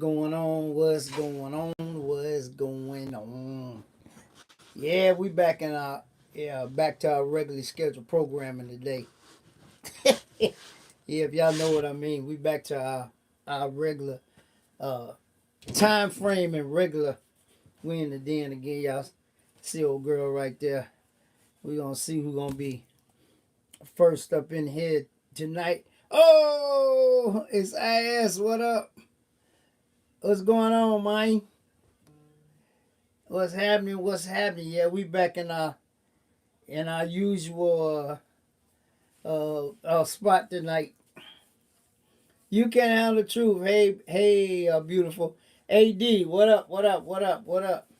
going on? What's going on? What's going on? Yeah, we back in our back to our regularly scheduled programming today. Yeah, if y'all know what I mean, we back to our regular uh time frame and regular. We in the den again, y'all. See old girl right there. We gonna see who gonna be first up in here tonight. Oh, it's IS. What up? What's going on, man? What's happening? What's happening? Yeah, we back in our usual spot tonight. You can handle the truth. Hey, beautiful. AD, what up? What up? What up? What up?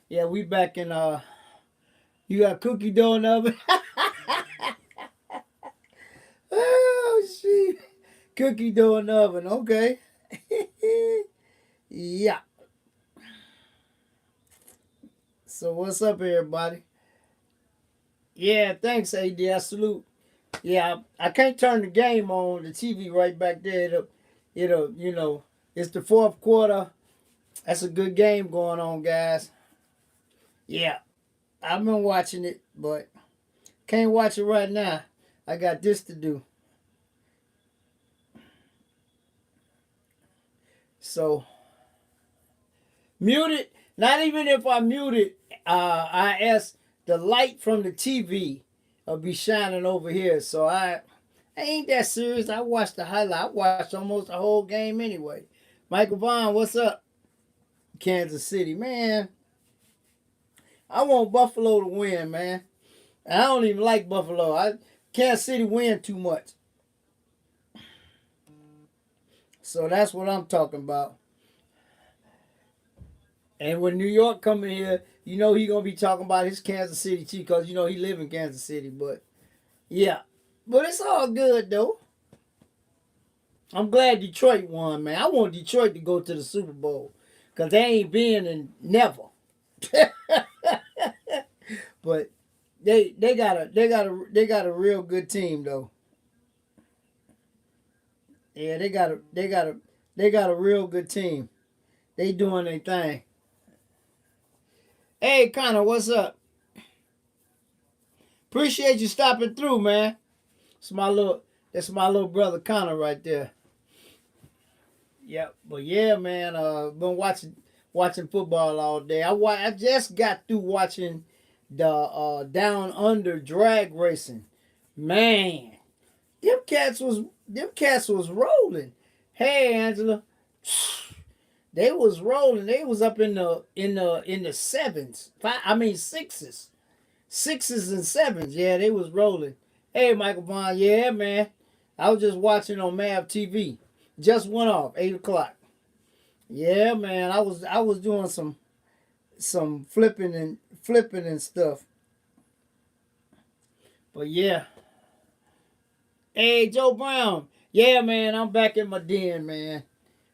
Yeah, we back in. You got cookie dough in the oven. Oh shit, cookie dough in the oven. Okay. Yeah. So what's up, everybody? Yeah, thanks, AD. I salute. Yeah, I can't turn the game on the TV right back there. It'll, it's the fourth quarter. That's a good game going on, guys. Yeah, I've been watching it, but can't watch it right now. I got this to do. So, mute it. Not even if I mute it, I ask the light from the TV will be shining over here. So I ain't that serious. I watched the highlight. I watched almost the whole game anyway. Michael Vaughn, what's up? Kansas City, man. I want Buffalo to win, man. I don't even like Buffalo. Kansas City win too much. So that's what I'm talking about. And when New York come in here, he gonna be talking about his Kansas City too, because he live in Kansas City. But yeah, but it's all good though. I'm glad Detroit won, man. I want Detroit to go to the Super Bowl because they ain't been in never. But they got a real good team though. Yeah, they got a real good team. They doing their thing. Hey, Connor, what's up? Appreciate you stopping through, man. That's my little brother Connor right there. Yep. But yeah, man, been watching football all day. I just got through watching the down under drag racing. Man, them cats was rolling. Hey, Angela. They was rolling. They was up in the sevens. Sixes. Sixes and sevens. Yeah, they was rolling. Hey, Michael Vaughn. Yeah, man. I was just watching on Mav TV. Just went off 8 o'clock. Yeah, man. I was doing some flipping and stuff. But yeah. Hey, Joe Brown. Yeah, man. I'm back in my den, man.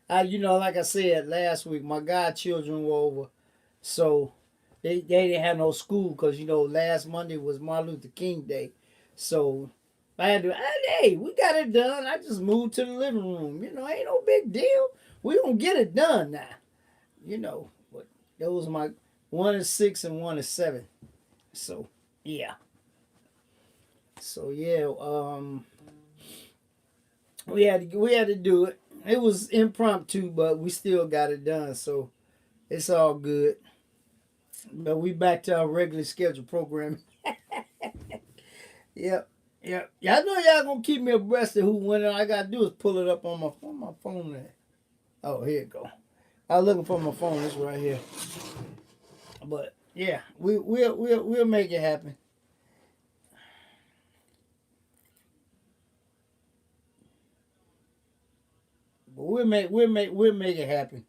Like I said last week, my godchildren were over, so they didn't have no school because last Monday was Martin Luther King Day, so I had to. Hey, we got it done. I just moved to the living room. Ain't no big deal. We gonna get it done now. But those my one is 6 and one is 7. So yeah. So yeah. We had to do it. It was impromptu, but we still got it done. So it's all good. But we back to our regularly scheduled program. Yep. Yep. Y'all know y'all gonna keep me abreast of who won. All I gotta do is pull it up on my phone there. Oh, here it go. I was looking for my phone. It's right here. But yeah, we'll make it happen. But we'll make it happen.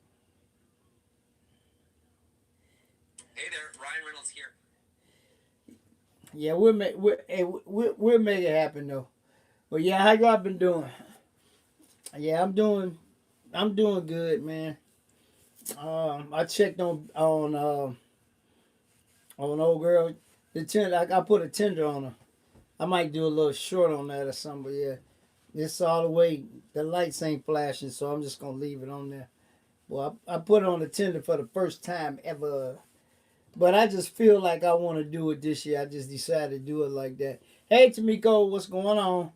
Hey there, Ryan Reynolds here. Yeah, we'll make it happen though. But yeah, how y'all been doing? Yeah, I'm doing good, man. I checked on old girl. The tender, I put a tender on her. I might do a little short on that or something. But yeah, it's all the way. The lights ain't flashing, so I'm just gonna leave it on there. Well, I put it on the tender for the first time ever. But I just feel like I want to do it this year. I just decided to do it like that. Hey, Tamiko, what's going on?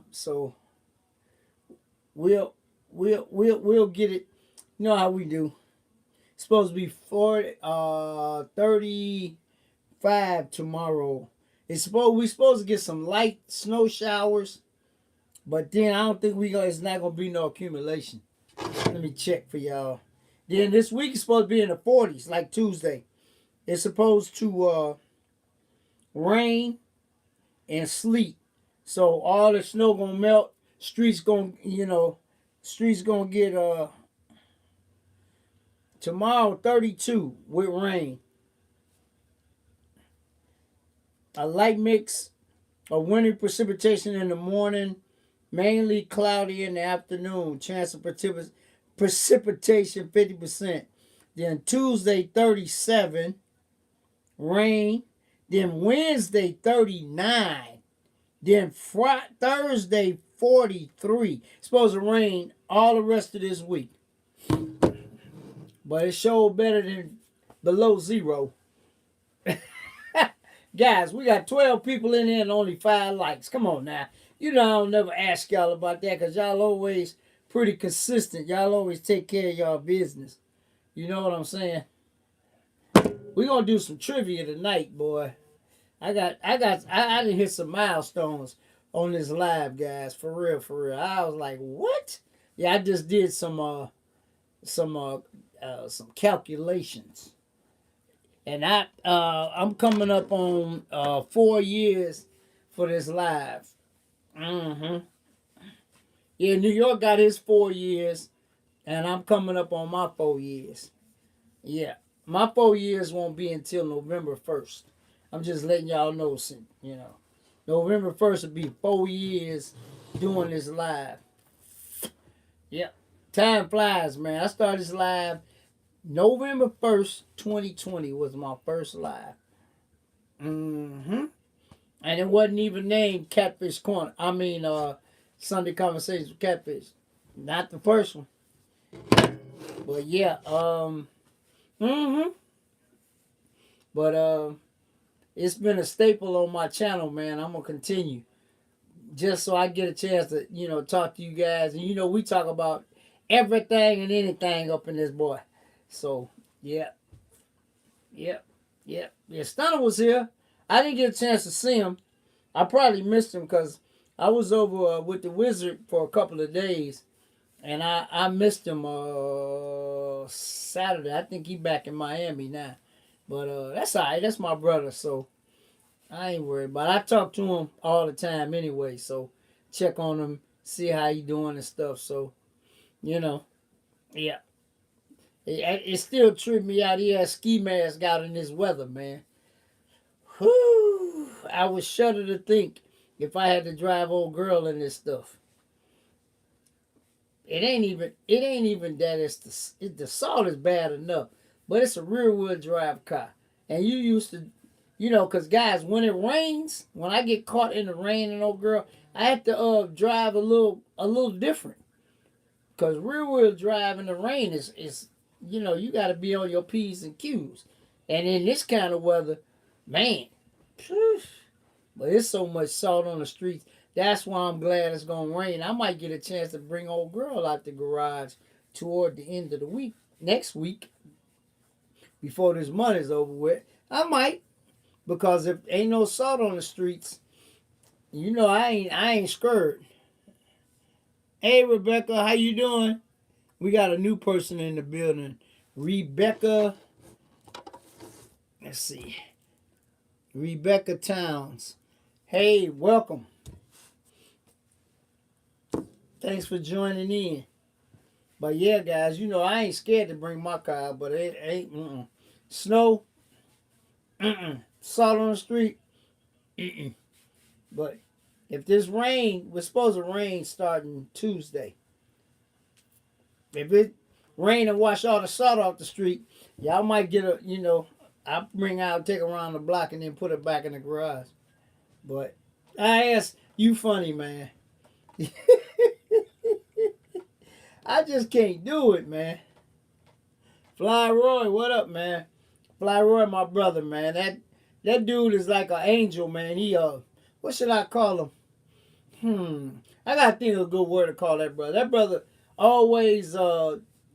So we'll we'll get it. You know how we do. It's supposed to be 35 tomorrow. We supposed to get some light snow showers, but then I don't think it's not gonna be no accumulation. Let me check for y'all. Then this week is supposed to be in the 40s, like Tuesday. It's supposed to rain and sleet. So all the snow gonna melt. Streets gonna get tomorrow 32 with rain. A light mix of winter precipitation in the morning, mainly cloudy in the afternoon. Chance of precipitation 50%. Then Tuesday 37, rain. Then Wednesday 39. Then Thursday 43. It's supposed to rain all the rest of this week. But it showed better than below zero. Guys, we got 12 people in here and only 5 likes. Come on now. I'll never ask y'all about that because y'all always pretty consistent. Y'all always take care of y'all business. You know what I'm saying? We're going to do some trivia tonight, boy. I done hit some milestones on this live, guys. For real, for real. I was like, what? Yeah, I just did some calculations. And I'm coming up on 4 years for this live. Yeah, New York got his 4 years, and I'm coming up on my 4 years. Yeah, my 4 years won't be until November 1st. I'm just letting y'all know, November 1st will be 4 years doing this live. Yeah, time flies, man. I started this live November 1st, 2020 was my first live. And it wasn't even named Catfish Corner. I mean, Sunday Conversations with Catfish. Not the first one. But yeah, But it's been a staple on my channel, man. I'm gonna continue. Just so I get a chance to, talk to you guys. And we talk about everything and anything up in this boy. So, yeah. Stunner was here. I didn't get a chance to see him. I probably missed him because I was over with the Wizard for a couple of days. And I missed him Saturday. I think he back in Miami now. But that's all right. That's my brother, so I ain't worried. But I talk to him all the time anyway. So check on him, see how he doing and stuff. So, yeah. It still tripped me out. He had ski mask out in this weather, man. Whew. I would shudder to think if I had to drive old girl in this stuff. It ain't even that the salt is bad enough, but it's a rear wheel drive car, and you used to, because guys, when it rains, when I get caught in the rain and old girl, I have to drive a little different, because rear wheel drive in the rain is you got to be on your P's and Q's. And in this kind of weather, man, but it's so much salt on the streets. That's why I'm glad it's going to rain. I might get a chance to bring old girl out the garage toward the end of the week, next week, before this month is over with. I might, because if ain't no salt on the streets, I ain't scared. Hey, Rebecca, how you doing? We got a new person in the building. Rebecca. Let's see. Rebecca Towns. Hey, welcome. Thanks for joining in. But yeah, guys, I ain't scared to bring my car out, but it ain't. Snow. Salt on the street. But if this rain, we're supposed to rain starting Tuesday. If it rain and wash all the salt off the street, y'all might get I'll bring out, take around the block, and then put it back in the garage. But I asked, you funny, man. I just can't do it, man. Fly Roy, what up, man? Fly Roy, my brother, man. That dude is like an angel, man. He what should I call him? I gotta think of a good word to call that brother. That brother always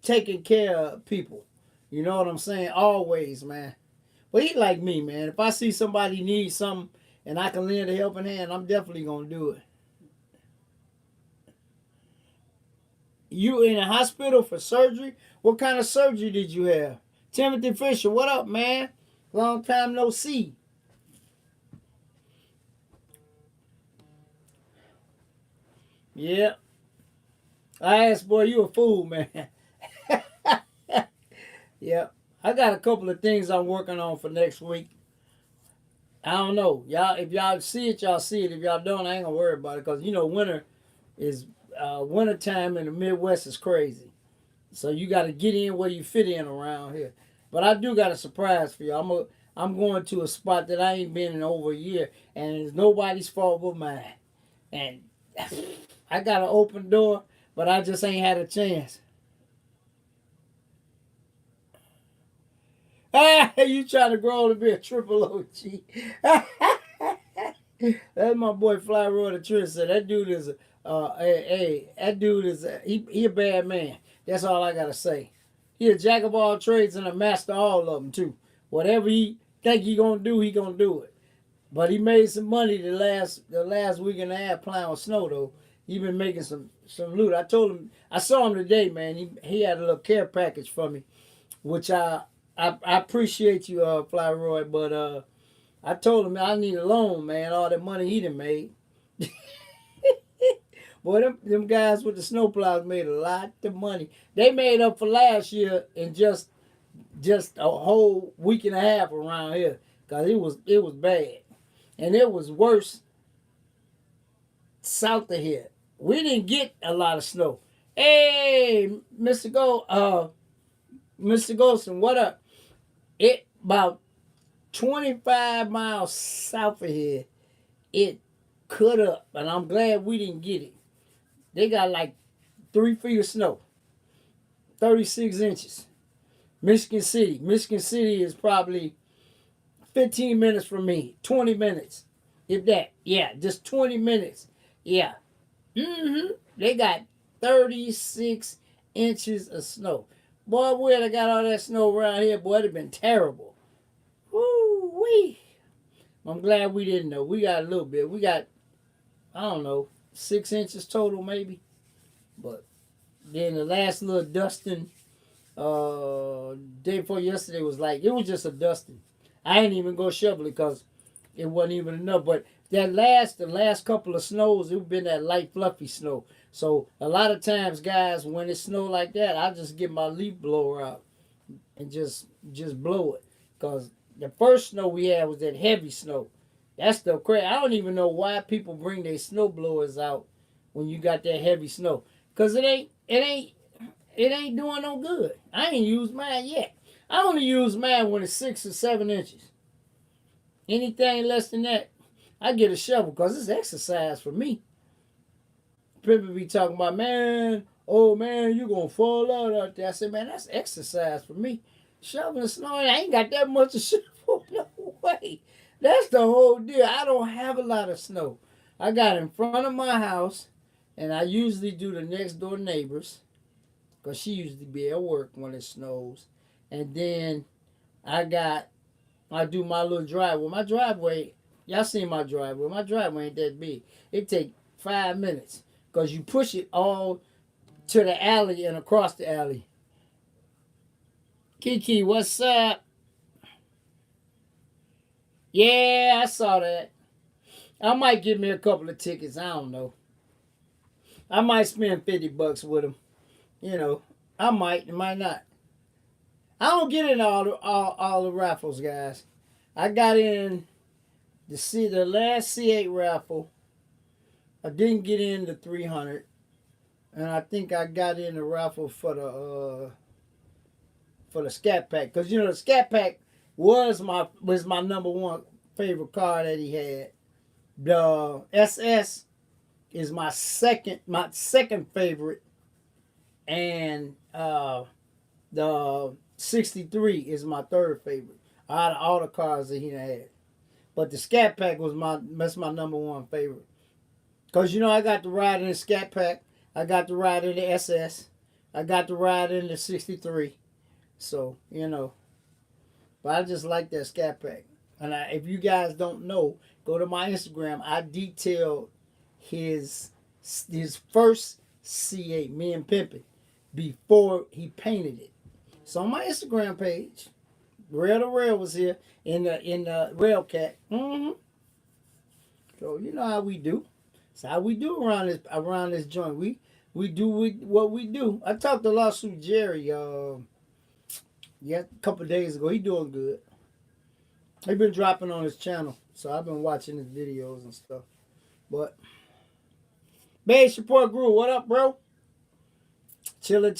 taking care of people. You know what I'm saying? Always, man. But he like me, man. If I see somebody need something and I can lend a helping hand, I'm definitely gonna do it. You in a hospital for surgery? What kind of surgery did you have? Timothy Fisher, what up, man? Long time no see. Yeah. I asked, boy, you a fool, man. Yeah. I got a couple of things I'm working on for next week. I don't know. Y'all, if y'all see it, y'all see it. If y'all don't, I ain't gonna worry about it. Because, winter is, winter time in the Midwest is crazy. So you got to get in where you fit in around here. But I do got a surprise for you. I'm going to a spot that I ain't been in over a year, and it's nobody's fault but mine. And I got an open door, but I just ain't had a chance. Ah, you trying to grow to be a triple OG? That's my boy Fly Roy the Trick. So that dude is that dude is he a bad man. That's all I gotta say. He a jack of all trades and a master of all of them too. Whatever he think he gonna do it. But he made some money the last week and a half playing with snow though. He been making some loot. I told him I saw him today, man. He had a little care package for me, which I appreciate you, Fly Roy, but I told him I need a loan, man. All that money he done made. Boy, them guys with the snowplows made a lot of money. They made up for last year in just a whole week and a half around here, cause it was bad, and it was worse south of here. We didn't get a lot of snow. Hey, Mr. Golson, what up? It about 25 miles south of here. It cut up, and I'm glad we didn't get it. They got like 3 feet of snow, 36 inches. Michigan City is probably 15 minutes from me, 20 minutes, if that. Yeah, just 20 minutes. Yeah. They got 36 inches of snow. Boy, where they got all that snow around here, boy, it'd been terrible. Woo-wee. I'm glad we didn't know. We got a little bit. We got, I don't know, 6 inches total maybe. But then the last little dusting, day before yesterday was like, it was just a dusting. I didn't even go shovel it because it wasn't even enough. But the last couple of snows, it been that light fluffy snow. So a lot of times, guys, when it snow like that, I just get my leaf blower out and just blow it. Because the first snow we had was that heavy snow. That's the crazy. I don't even know why people bring their snow blowers out when you got that heavy snow. Because it ain't doing no good. I ain't used mine yet. I only use mine when it's 6 or 7 inches. Anything less than that, I get a shovel because it's exercise for me. People be talking about, man, oh man, you gonna fall out there. I said, man, that's exercise for me. Shoveling snow, I ain't got that much of shovel. No way. That's the whole deal. I don't have a lot of snow. I got in front of my house, and I usually do the next door neighbors, because she usually be at work when it snows. And then I do my little driveway. My driveway, y'all seen my driveway. My driveway ain't that big. It take 5 minutes because you push it all to the alley and across the alley. Kiki, what's up? Yeah, I saw that. I might give me a couple of tickets. I don't know. I might spend $50 with them. I might not. I don't get in all the raffles, guys. I got in the last C8 raffle. I didn't get in the 300, and I think I got in the raffle for the Scat Pack, because the Scat Pack was my number one favorite car that he had. The SS is my second favorite, and the 63 is my third favorite out of all the cars that he had. But the Scat Pack that's my number one favorite. Cause I got to ride in the Scat Pack, I got to ride in the SS, I got to ride in the 63. So but I just like that Scat Pack. And if you guys don't know, go to my Instagram. I detailed his his first C8, me and Pimpin, before he painted it. So on my Instagram page, Rail to Rail was here in the Rail Cat. So you know how we do. It's how we do around this joint. We do what we do. I talked to Lawsuit Jerry a couple of days ago. He doing good. He been dropping on his channel, so I've been watching his videos and stuff. But Base Support Group, what up, bro? Chilling.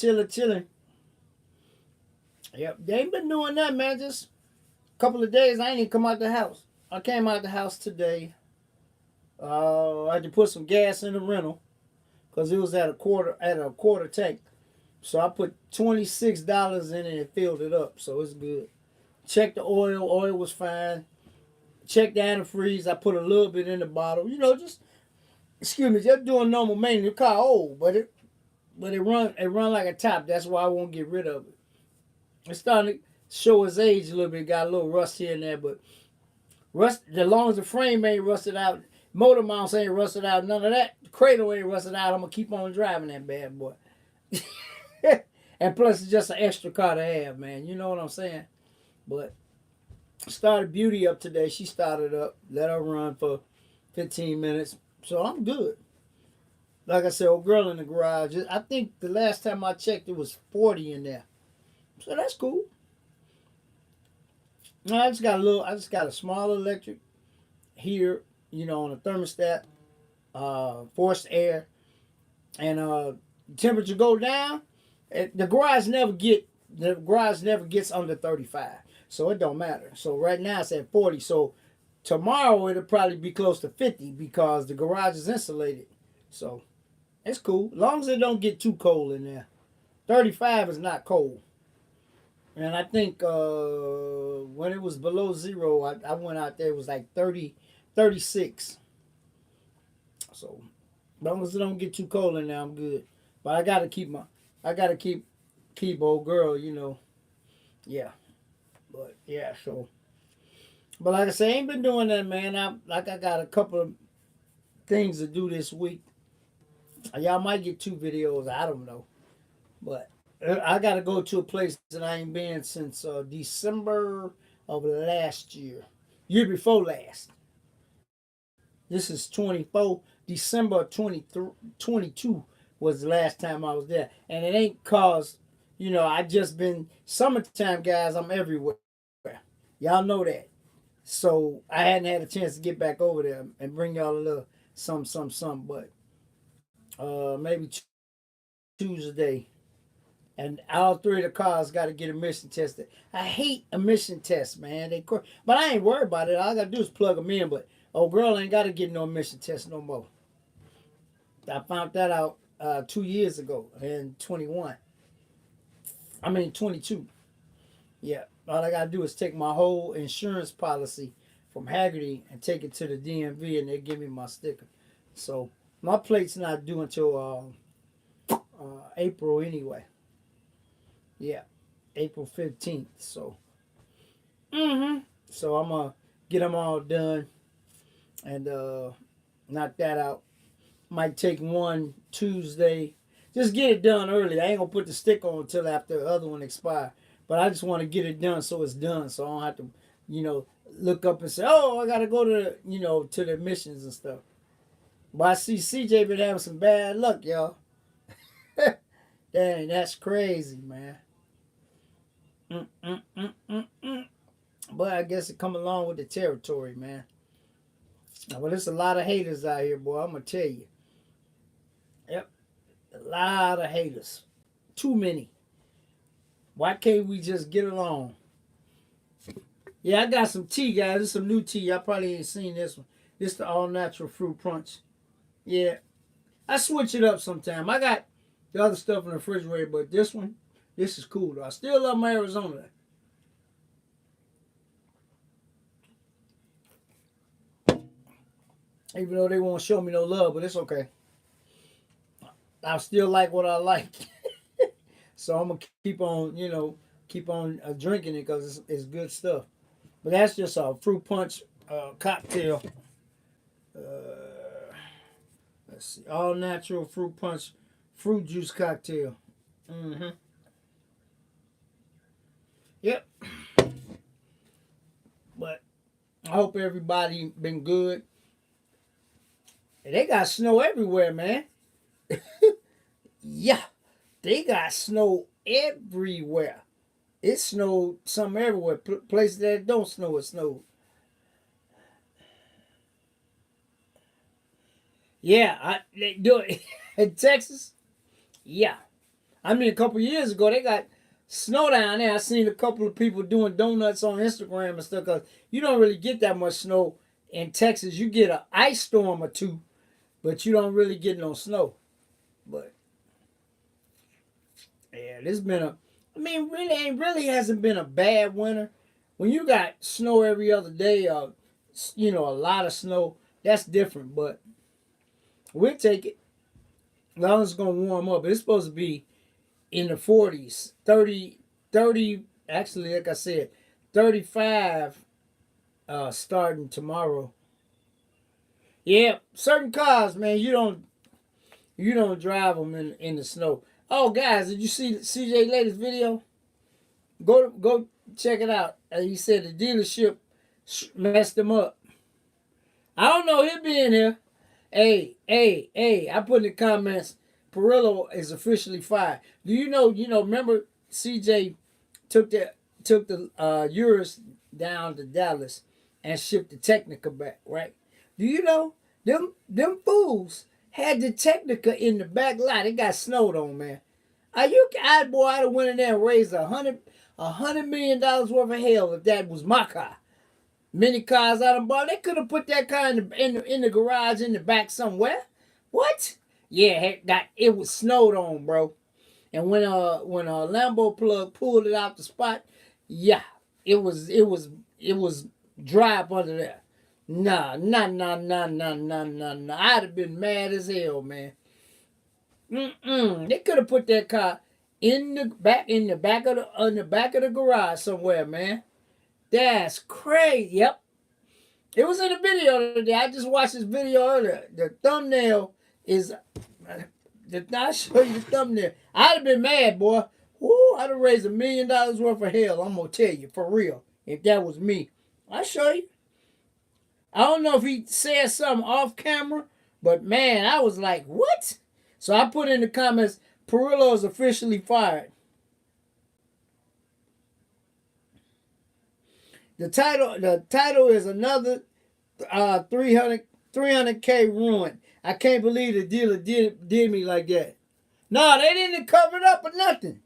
Yep, they ain't been doing that, man. Just a couple of days. I ain't even come out the house. I came out the house today. I had to put some gas in the rental because it was at a quarter tank. So I put $26 in it and filled it up. So it's good. Checked the oil. Oil was fine. Checked the antifreeze. I put a little bit in the bottle. Just doing normal maintenance. The car old, but it run like a top. That's why I won't get rid of it. It's starting to show its age a little bit. Got a little rust here and there, but as long as the frame ain't rusted out, motor mounts ain't rusted out, none of that. The cradle ain't rusted out. I'm gonna keep on driving that bad boy. And plus, it's just an extra car to have, man. You know what I'm saying? But started Beauty up today. She started up. Let her run for 15 minutes. So I'm good. Like I said, old girl in the garage. I think the last time I checked, it was 40 in there. So that's cool. I just got a small electric here, on the thermostat, forced air, and temperature go down. The garage never gets under 35, so it don't matter. So right now it's at 40. So tomorrow it'll probably be close to 50 because the garage is insulated. So it's cool, as long as it don't get too cold in there. 35 is not cold. And I think when it was below zero, I went out there, it was like 30, 36. So as long as it don't get too cold in there, I'm good. But I gotta keep old girl, Yeah. But yeah, so. But like I say, I ain't been doing that, man. I got a couple of things to do this week. Y'all might get 2 videos, I don't know. But I got to go to a place that I ain't been since December of last year. Year before last. This is 24. December 22 was the last time I was there. And it ain't cause, I just been, summertime, guys, I'm everywhere. Y'all know that. So I hadn't had a chance to get back over there and bring y'all a little some. But maybe Tuesday. And all 3 of the cars got to get emission tested. I hate emission tests, man. But I ain't worried about it. All I got to do is plug them in. But old girl ain't got to get no emission test no more. I found that out 2 years ago in 22. Yeah. All I got to do is take my whole insurance policy from Haggerty and take it to the DMV, and they give me my sticker. So my plate's not due until April anyway. Yeah, April 15th. So, so I'm going to get them all done and knock that out. Might take one Tuesday. Just get it done early. I ain't going to put the stick on until after the other one expires. But I just want to get it done so it's done. So I don't have to, look up and say, oh, I got to go to the, to the missions and stuff. But I see CJ been having some bad luck, y'all. Dang, that's crazy, man. But I guess it come along with the territory, man. Well, there's a lot of haters out here, boy. I'm going to tell you. Yep. A lot of haters. Too many. Why can't we just get along? Yeah, I got some tea, guys. This is some new tea. Y'all probably ain't seen this one. This is the all-natural fruit punch. Yeah. I switch it up sometime. I got the other stuff in the refrigerator, but this one, this is cool though. I still love my Arizona. Even though they won't show me no love, but it's okay. I still like what I like. So I'm gonna keep on, keep on drinking it because it's good stuff. But that's just a fruit punch cocktail. Uh, let's see, all natural fruit punch, fruit juice cocktail. Mm-hmm. Yep. But I hope everybody been good. And they got snow everywhere, man. Yeah, they got snow everywhere. It snowed some everywhere. Places that don't snow, it snowed. Yeah, they do it in Texas. Yeah, I mean a couple years ago they got snow down there. I seen a couple of people doing donuts on Instagram and stuff. Cause you don't really get that much snow in Texas. You get an ice storm or two, but you don't really get no snow. But yeah, this been a. I mean, really hasn't been a bad winter. When you got snow every other day, a lot of snow, that's different. But we'll take it. As long as it's gonna warm up. It's supposed to be in the 40s, 30, 30. Actually, like I said, 35 starting tomorrow. Yeah, certain cars, man, you don't drive them in the snow. Oh, guys, did you see CJ latest video? Go check it out. He said the dealership messed him up. I don't know. He'll be in here. Hey! I put in the comments. Perillo is officially fired. Do you know? Remember CJ took the Urus down to Dallas and shipped the Technica back, right? Do you know them fools had the Technica in the back lot? It got snowed on, man. Are you boy? I'd have went in there and raised $100 million worth of hell if that was my car. Many cars out of bar, they could have put that car in the garage in the back somewhere. What? Yeah, it was snowed on, bro. And when a Lambo plug pulled it out the spot, yeah, it was dry up under there. Nah. I'd have been mad as hell, man. They could have put that car in the back of the garage somewhere, man. That's crazy. Yep. It was in the video today. I just watched this video earlier. The thumbnail is. I'll show you the thumbnail. I'd have been mad, boy. Woo, I'd have raised $1 million worth of hell. I'm going to tell you, for real. If that was me. I'll show you. I don't know if he said something off camera, but man, I was like, what? So I put in the comments, Perillo is officially fired. The title is another 300K ruined. I can't believe the dealer did me like that. No, they didn't cover it up or nothing.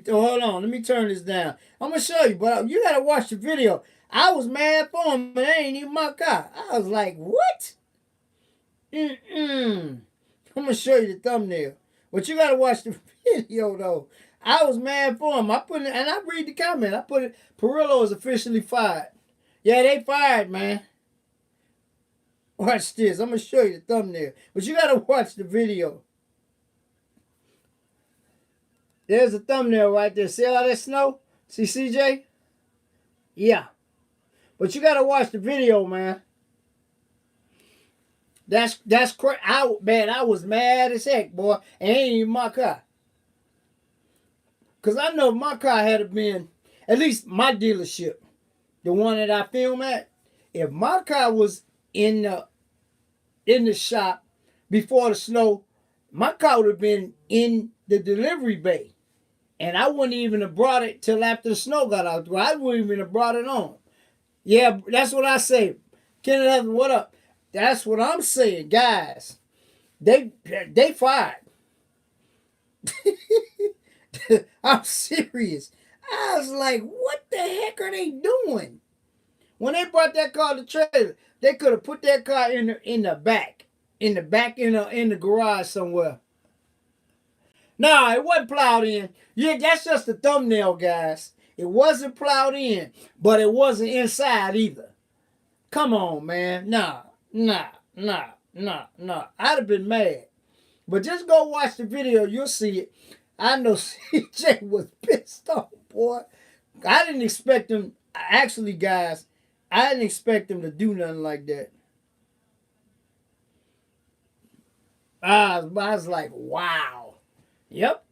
Hold on. Let me turn this down. I'm gonna show you, but you gotta watch the video. I was mad for him, but that ain't even my car. I was like, what? I'm gonna show you the thumbnail. But you gotta watch the video though. I was mad for him. I put it, and I read the comment. I put it. Perillo is officially fired. Yeah, they fired, man. Watch this. I'm gonna show you the thumbnail, but you gotta watch the video. There's a thumbnail right there. See all that snow? See CJ? Yeah, but you gotta watch the video, man. That's crazy. I was mad as heck, boy. And it ain't even my car. Cause I know if my car had been, at least my dealership, the one that I film at, if my car was in the shop before the snow, my car would have been in the delivery bay. And I wouldn't even have brought it till after the snow got out. I wouldn't even have brought it on. Yeah, that's what I say. Kenneth, what up? That's what I'm saying, guys. They fired. I'm serious. I was like, what the heck are they doing? When they brought that car to trailer, They could have put that car in the back, in the garage somewhere. Nah, it wasn't plowed in. Yeah, that's just the thumbnail, guys. It wasn't plowed in, but it wasn't inside either. Come on, man. Nah. I'd have been mad. But just go watch the video. You'll see it. I know CJ was pissed off, boy. I didn't expect him. Actually, guys, I didn't expect him to do nothing like that. I was like, wow. Yep.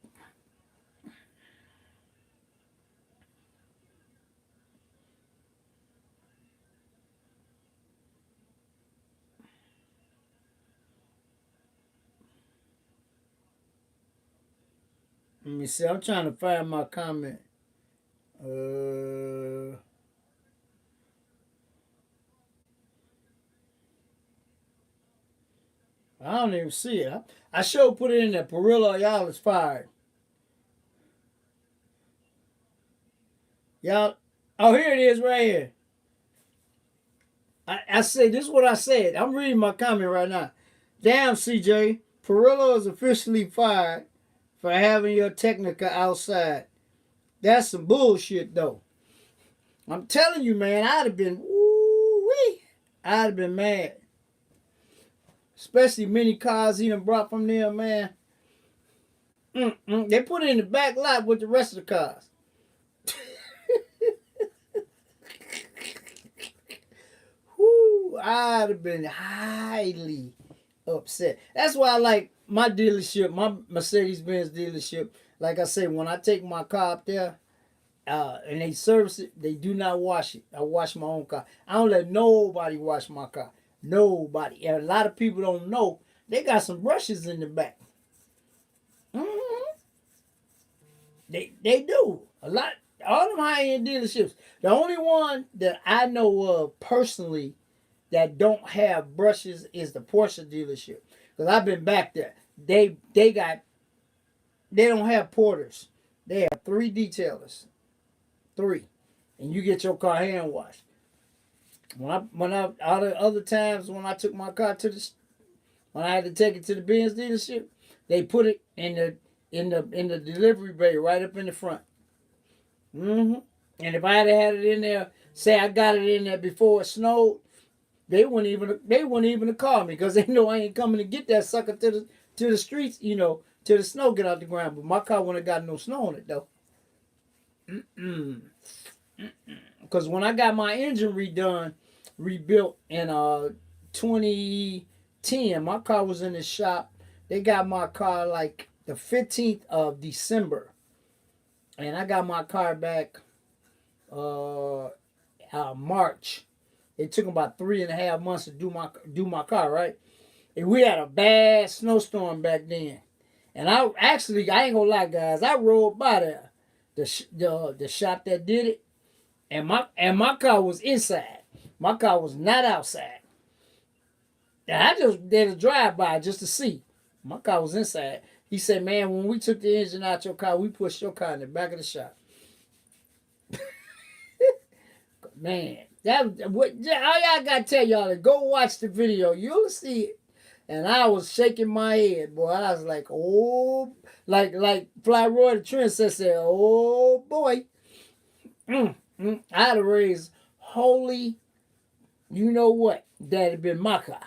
Let me see. I'm trying to find my comment. I don't even see it. I sure put it in there. Perillo, y'all is fired. Y'all. Oh, here it is right here. I said, this is what I said. I'm reading my comment right now. Damn, CJ. Perillo is officially fired for having your Technica outside. That's some bullshit, though. I'm telling you, man, I'd have been, woo-wee. I'd have been mad. Especially many cars he done brought from there, man. They put it in the back lot with the rest of the cars. Whoo, I'd have been highly upset. That's why I like my dealership, my Mercedes-Benz dealership. Like I say, when I take my car up there and they service it, they do not wash it. I wash my own car. I don't let nobody wash my car. Nobody. And a lot of people don't know they got some brushes in the back. Mm-hmm. They do. A lot. All them high-end dealerships. The only one that I know of personally that don't have brushes is the Porsche dealership. Because I've been back there. They don't have porters. They have 3 detailers. 3. And you get your car hand washed. When I other times when I took my car when I had to take it to the Benz dealership, they put it in the delivery bay right up in the front. And if I had it in there, say I got it in there before it snowed, they wouldn't even call me because they know I ain't coming to get that sucker to the streets, till the snow get out the ground. But my car wouldn't have got no snow on it though. Because when I got my engine rebuilt in 2010, my car was in the shop. They got my car like the 15th of December. And I got my car back March. It took them about 3.5 months to do my car, right? And we had a bad snowstorm back then. And I ain't gonna lie, guys, I rode by there, the shop that did it, and my car was inside. My car was not outside. And I just did a drive-by just to see. My car was inside. He said, man, when we took the engine out your car, we pushed your car in the back of the shop. Man, all y'all got to tell y'all is go watch the video. You'll see it. And I was shaking my head, boy. I was like, oh, like Fly Roy the Trendsetter said, oh, boy. I'd have raised holy, you know what, that had been my car.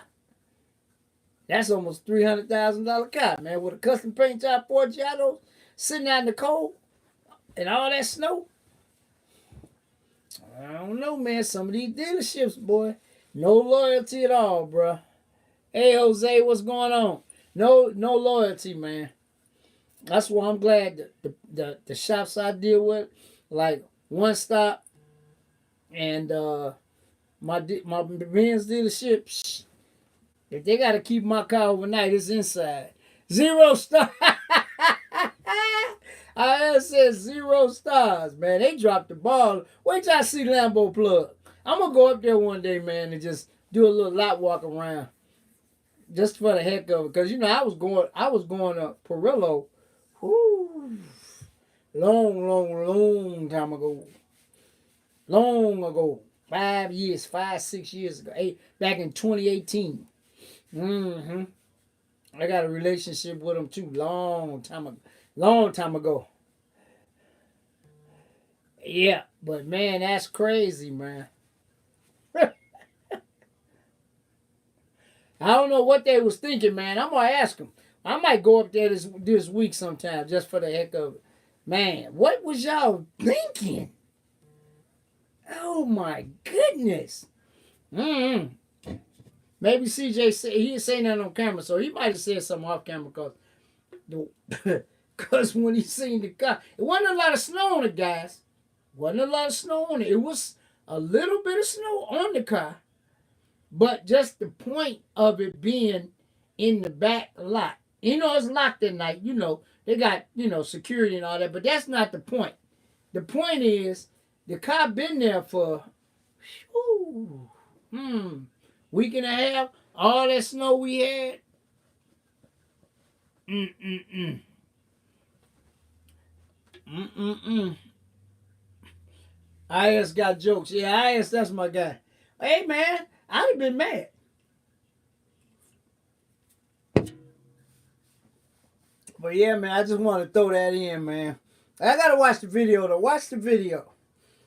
That's almost $300,000 car, man, with a custom paint job, 4 Giottos, sitting out in the cold and all that snow. I don't know, man. Some of these dealerships, boy, no loyalty at all, bro. Hey, Jose, what's going on? No loyalty, man. That's why I'm glad that the shops I deal with, like One Stop and my Benz dealership, if they got to keep my car overnight, it's inside. 0 stars. I said 0 stars, man. They dropped the ball. Wait till I see Lambo Plug. I'm going to go up there one day, man, and just do a little lot walk around. Just for the heck of it. Because, I was going to Perillo. Whoo, long time ago. Long ago. 5 years, 6 years ago. Back in 2018. Mm-hmm. I got a relationship with him too, long time ago. Yeah, but man, that's crazy, man. I don't know what they was thinking, man. I'm gonna ask them. I might go up there this week sometime just for the heck of it. Man, what was y'all thinking? Oh my goodness. Mm-hmm. Maybe CJ said he didn't say nothing on camera, so he might have said something off camera because when he seen the car, it wasn't a lot of snow on it, guys. Wasn't a lot of snow on it. It was a little bit of snow on the car, but just the point of it being in the back lot. It's locked at night. They got, security and all that, but that's not the point. The point is the car been there for whew, week and a half. All that snow we had. Mm-mm-mm. Mm-mm-mm. IS got jokes. Yeah, IS, that's my guy. Hey, man, I'd have been mad. But yeah, man, I just want to throw that in, man. I gotta watch the video though. Watch the video.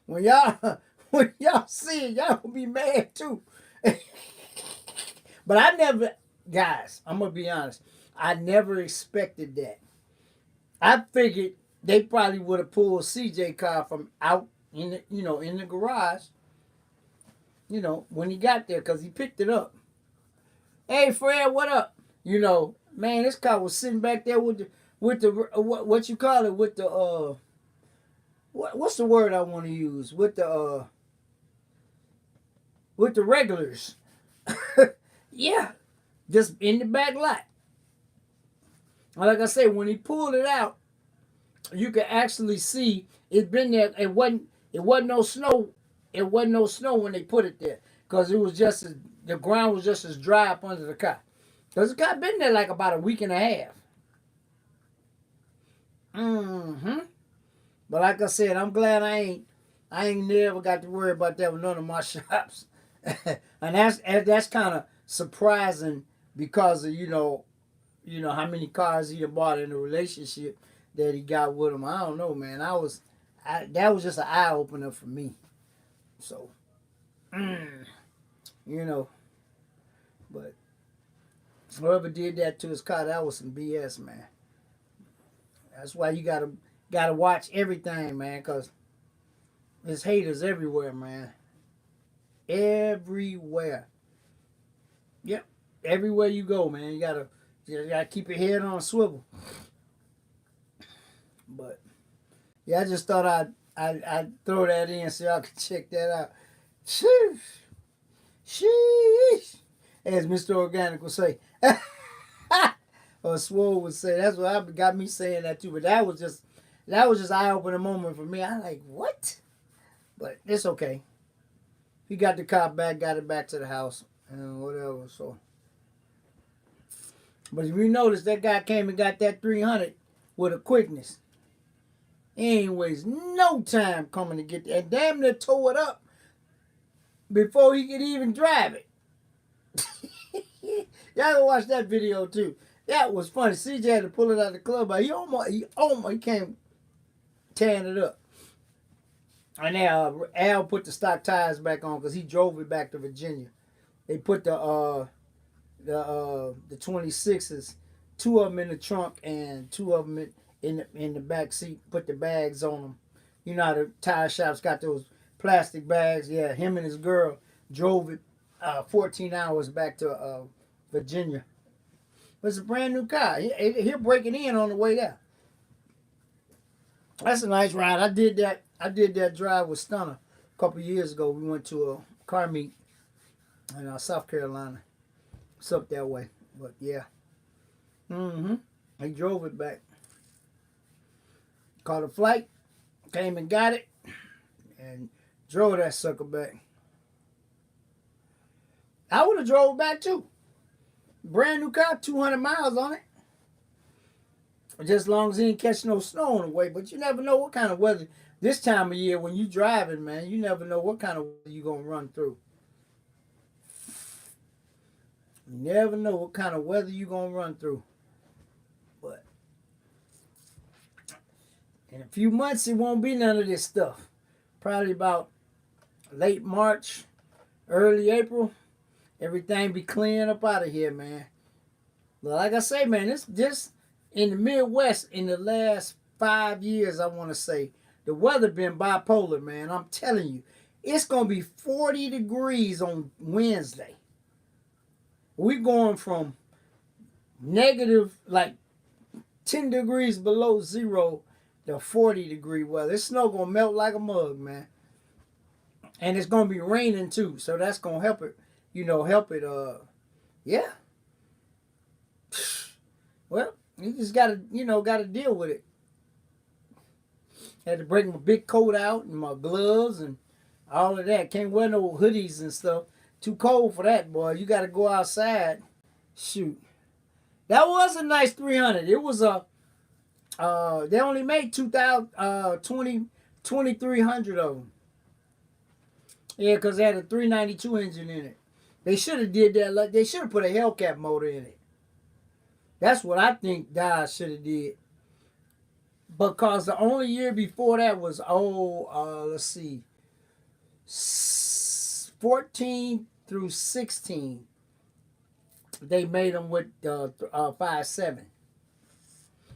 When y'all when y'all see it, y'all gonna be mad too. But I never, guys, I'm gonna be honest. I never expected that. I figured they probably would have pulled CJ car from out in the garage. When he got there, cause he picked it up. Hey Fred, what up? Man, this car was sitting back there with the what you call it, with the what's the word I want to use, with the regulars. Yeah, just in the back lot. Like I said, when he pulled it out, you could actually see it been there. It wasn't no snow. It wasn't no snow when they put it there, because the ground was just as dry up under the car. Because the car been there like about a week and a half. Mm-hmm. But like I said, I'm glad I ain't never got to worry about that with none of my shops. And that's kind of surprising because of how many cars he bought in the relationship that he got with him. I don't know, man. That was just an eye opener for me. So, but whoever did that to his car, that was some BS, man. That's why you gotta watch everything, man, cause there's haters everywhere, man. Everywhere. Yep. Everywhere you go, man, you gotta keep your head on a swivel. But yeah, I just thought I'd throw that in so y'all can check that out. Sheesh. Sheesh. As Mr. Organic would say. Or Swole would say. That's what got me saying that too. But that was just eye-opening moment for me. I like, what? But it's okay. He got the car back, got it back to the house, and whatever. So, but if you notice, that guy came and got that 300 with a quickness. He ain't waste no time coming to get that. And damn near tore it up before he could even drive it. Y'all go watch that video too. That was funny. CJ had to pull it out of the club, but he came tearing it up. And now Al put the stock tires back on because he drove it back to Virginia. They put the 26s, two of them in the trunk and two of them in the back seat. Put the bags on them. You know how the tire shops got those plastic bags. Yeah, him and his girl drove it 14 hours back to Virginia. But it's a brand new car. He'll break it in on the way there. That's a nice ride. I did that drive with Stunner a couple years ago. We went to a car meet in South Carolina. It's up that way. But yeah. He drove it back. Caught a flight. Came and got it. And drove that sucker back. I would have drove back too. Brand new car, 200 miles on it. Just as long as he didn't catch no snow on the way. But you never know what kind of weather. this time of year when you driving, man, you never know what kind of weather you gonna run through. You never know what kind of weather you gonna run through. But in a few months, it won't be none of this stuff. Probably about late March, early April, everything be clearing up out of here, man. But like I say, man, it's just in the Midwest in the last 5 years, I want to say, the weather been bipolar, man. I'm telling you, it's gonna be 40 degrees on Wednesday. We're going from negative, like 10 degrees below zero to 40-degree weather. This snow gonna melt like a mug, man. And it's gonna be raining too, so that's gonna help it. Help it. Yeah. Well, you just gotta deal with it. Had to break my big coat out and my gloves and all of that. Can't wear no hoodies and stuff. Too cold for that, boy. You gotta go outside. Shoot. That was a nice 300. It was a they only made 2,300 of them. Yeah, because they had a 392 engine in it. They should have did that. Like they should have put a Hellcat motor in it. That's what I think Dodge should have did. Because the only year before that was, let's see, 14 through 16. They made them with 5.7.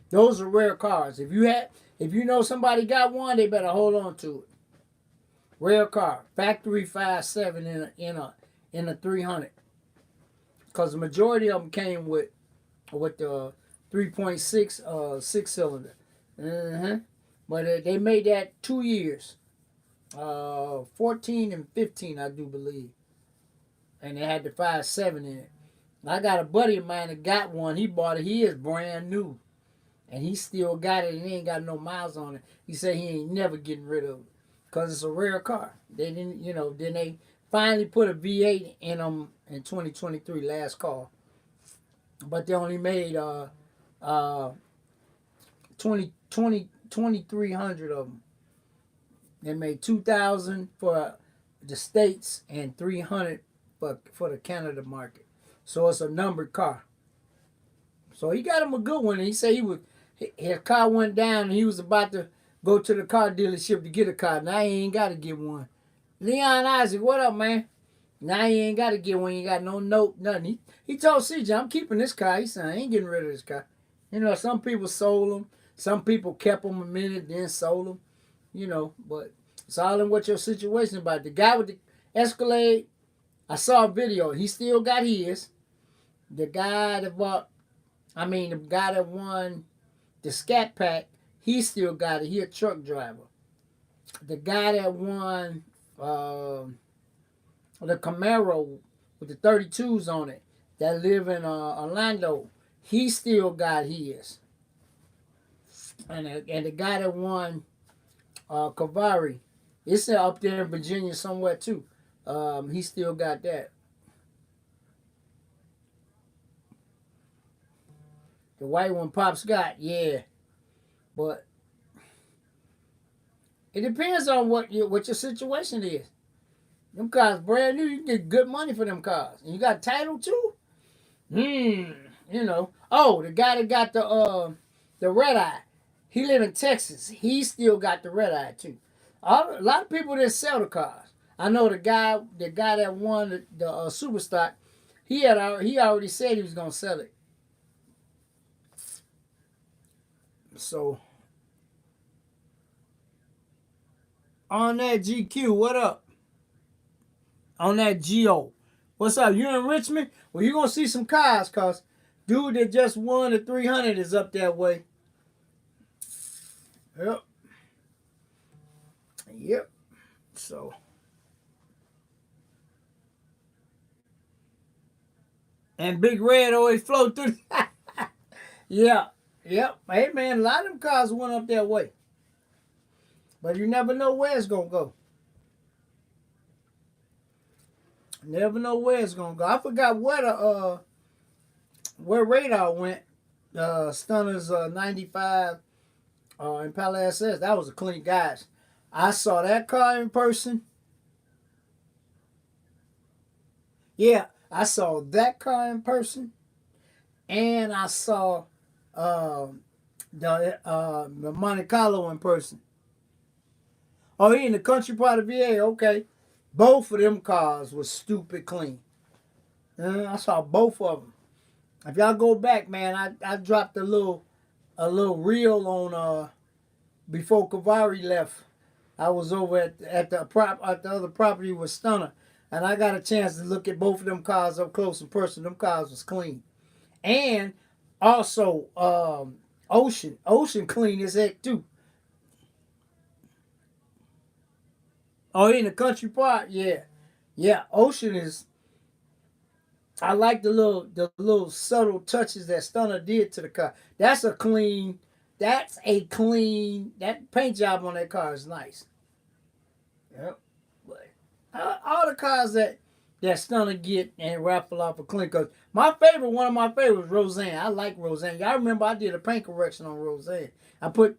Those are rare cars. If you know somebody got one, they better hold on to it. Rare car, factory 5.7 in a 300. Because the majority of them came with the 3.6 6-cylinder. But they made that 2 years, 14 and 15, I do believe, and they had the 5.7 in it. I got a buddy of mine that got one. He bought it. He is brand new, and he still got it, and he ain't got no miles on it. He said he ain't never getting rid of it because it's a rare car. They didn't, Then they finally put a V8 in them in 2023, last call, but they only made 2,300 of them. They made 2,000 for the States and 300 for the Canada market. So it's a numbered car. So he got him a good one. And he said his car went down and he was about to go to the car dealership to get a car. Now he ain't got to get one. Leon Isaac, what up, man? Now he ain't got to get one. He ain't got no note, nothing. He told CJ, I'm keeping this car. He said, I ain't getting rid of this car. Some people sold them. Some people kept them a minute, then sold them. But it's all in what your situation about. The guy with the Escalade, I saw a video. He still got his. The guy that won the Scat Pack, he still got it. He a truck driver. The guy that won the Camaro with the 32s on it, that live in Orlando, he still got his. And the guy that won Cavari, it's up there in Virginia somewhere too. He still got that. The white one Pops got, yeah. But it depends on what your situation is. Them cars brand new, you can get good money for them cars. And you got title too? Oh, the guy that got the red eye, he live in Texas. He still got the red eye too. A lot of people didn't sell the cars. I know the guy that won the Superstock, he already said he was gonna sell it. So on that GQ, what up? On that GO, what's up? You in Richmond? Well, you're gonna see some cars, cause dude that just won the 300 is up that way. Yep. So and Big Red always float through. Yeah. Yep. Hey man, a lot of them cars went up that way. But you never know where it's gonna go. Never know where it's gonna go. I forgot where Radar went. Stunners 95 in Palace SS. That was a clean, guys. I saw that car in person. Yeah, I saw that car in person, and I saw um, the Monte Carlo in person. Oh, he in the country part of VA. Okay, both of them cars was stupid clean. I saw both of them. If y'all go back, man, I dropped a little reel on before Kavari left. I was over at the other property with Stunner, and I got a chance to look at both of them cars up close and personal. Them cars was clean, and also Ocean clean as heck too. Oh, in the country part, yeah, yeah. Ocean is. I like the little subtle touches that Stunner did to the car. That's a clean. That's a clean. That paint job on that car is nice. Yep. But all the cars that Stunner get and raffle off a clean. Cause one of my favorites, Roseanne. I like Roseanne. Y'all remember I did a paint correction on Roseanne. I put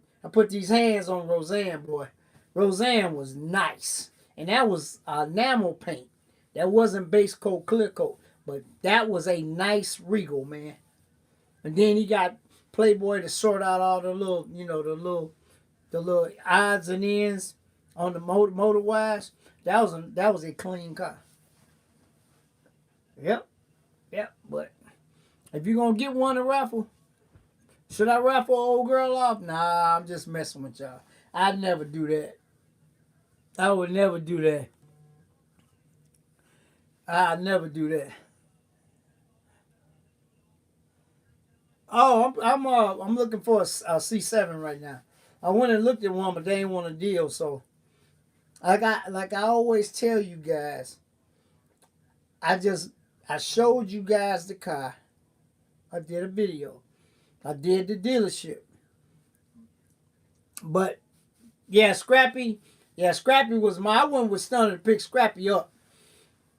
these hands on Roseanne, boy. Roseanne was nice, and that was enamel paint. That wasn't base coat, clear coat, but that was a nice Regal, man. And then he got Playboy to sort out all the little, the little odds and ends on the motor wise. That was a clean car. Yep, yep. But if you're gonna get one to raffle, should I raffle an old girl off? Nah, I'm just messing with y'all. I'd never do that. I would never do that. I'd never do that. Oh, I'm looking for a C7 right now. I went and looked at one, but they ain't want a deal. So like I always tell you guys, I just I showed you guys the car. I did a video. I did the dealership. But yeah, Scrappy. Yeah, Scrappy was my. I went with Stunner to pick Scrappy up.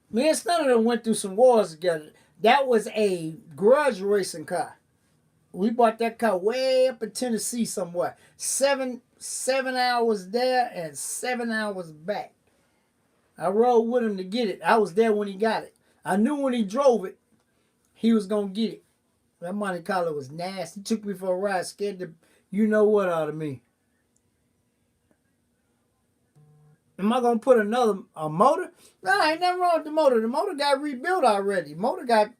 Me and Stunner went through some wars together. That was a grudge racing car. We bought that car way up in Tennessee somewhere. Seven hours there and 7 hours back. I rode with him to get it. I was there when he got it. I knew when he drove it, he was gonna get it. That Monte Carlo was nasty. He took me for a ride, scared the you know what out of me. Am I gonna put another a motor? No, ain't nothing wrong with the motor. The motor got rebuilt already. The motor got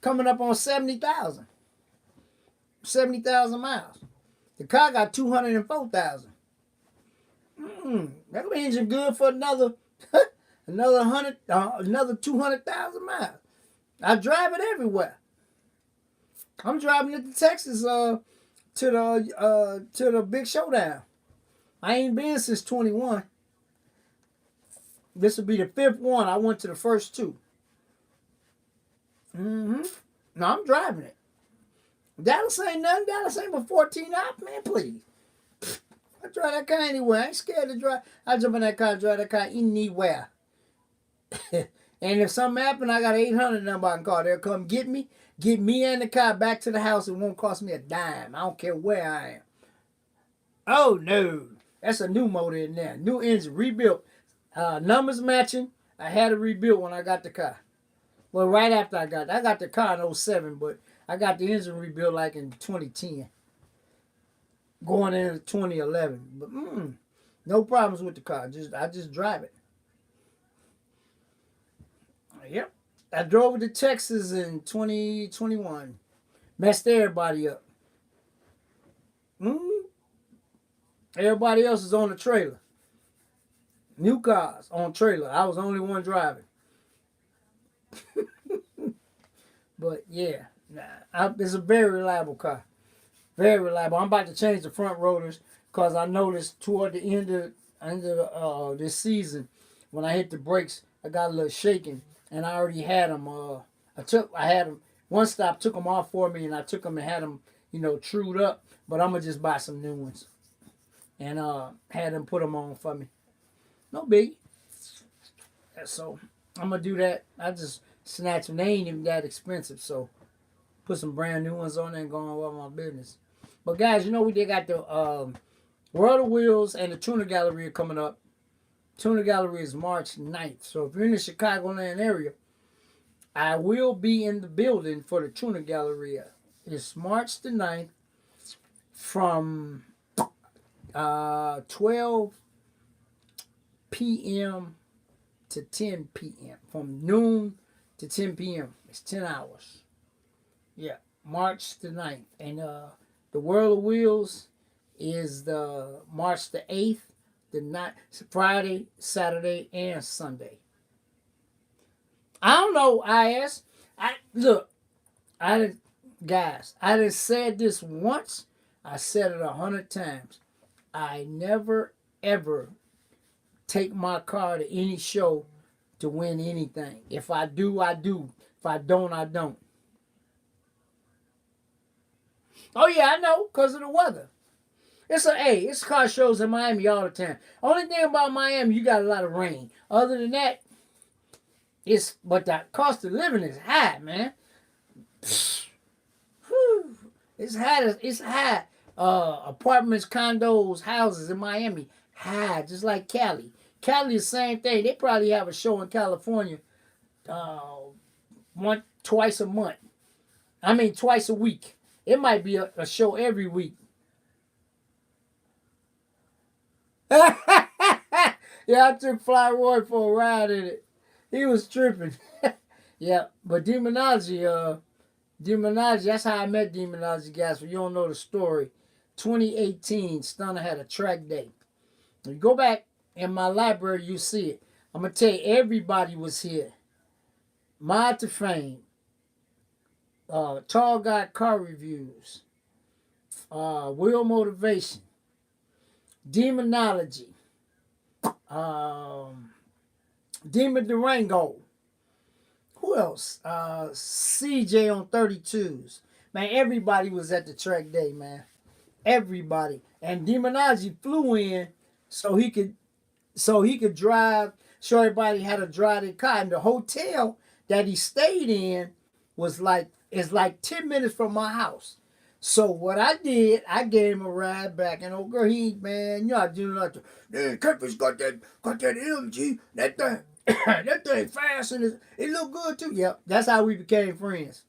coming up on 70,000 miles. The car got 204,000. That engine good for another another 200,000 miles. I drive it everywhere. I'm driving it to Texas to the big showdown. I ain't been since 21. This will be the fifth one. I went to the first two. No, I'm driving it. Dallas ain't nothing. Dallas ain't but 14 out, man. Please. I drive that car anywhere. I ain't scared to drive. I jump in that car, drive that car anywhere. And if something happen, I got an 800 number I can call. They'll come get me and the car back to the house. It won't cost me a dime. I don't care where I am. Oh no, that's a new motor in there. New engine, rebuilt. Numbers matching. I had it rebuilt when I got the car. Well, right after I got the car in '07, but I got the engine rebuilt like in 2010, going into 2011. But no problems with the car. I just drive it. Yep. I drove it to Texas in 2021. Messed everybody up. Everybody else is on the trailer. New cars on trailer. I was the only one driving. But yeah, it's a very reliable car. Very reliable. I'm about to change the front rotors because I noticed toward the end of this season, when I hit the brakes, I got a little shaking, and I already had them. I had them. One stop took them off for me, and I took them and had them, trued up. But I'm gonna just buy some new ones and had them put them on for me. No biggie. So I'm gonna do that. I just snatch them. They ain't even that expensive, so put some brand new ones on there and go on with my business. But guys, we did got World of Wheels and the Tuna Gallery are coming up. Tuna Gallery is March 9th. So if you're in the Chicagoland area, I will be in the building for the Tuna Gallery. It's March the 9th from 12 p.m. to 10 p.m. From noon to 10 p.m. It's 10 hours. Yeah, March the 9th. And the World of Wheels is the March the 8th, the night, Friday, Saturday, and Sunday. I don't know, IS. Look, guys, I done said this once. I said it 100 times. I never ever take my car to any show to win anything. If I do, I do. If I don't, I don't. Oh yeah, I know, because of the weather. It's car shows in Miami all the time. Only thing about Miami, you got a lot of rain. Other than that, but the cost of living is high, man. It's high. It's high. Apartments, condos, houses in Miami, high, just like Cali. Cali, the same thing. They probably have a show in California, twice a month. I mean, twice a week. It might be a show every week. Yeah, I took Fly Roy for a ride in it. He was tripping. Yeah, but Demonology, that's how I met Demonology, guys. If you don't know the story, 2018, Stunner had a track day. If you go back in my library, you see it. I'm going to tell you, everybody was here. Mod to Fame, Tall Guy Car Reviews, Will Motivation, Demonology, Demon Durango. Who else? CJ on 32s. Man, everybody was at the track day, man. Everybody. And Demonology flew in so he could drive, show everybody how to drive their car. And the hotel that he stayed in is like 10 minutes from my house. So what I did, I gave him a ride back, and old girl, man, you know, I do like the Catfish got that MG, that thing, that thing fast, and it look good too. Yep, that's how we became friends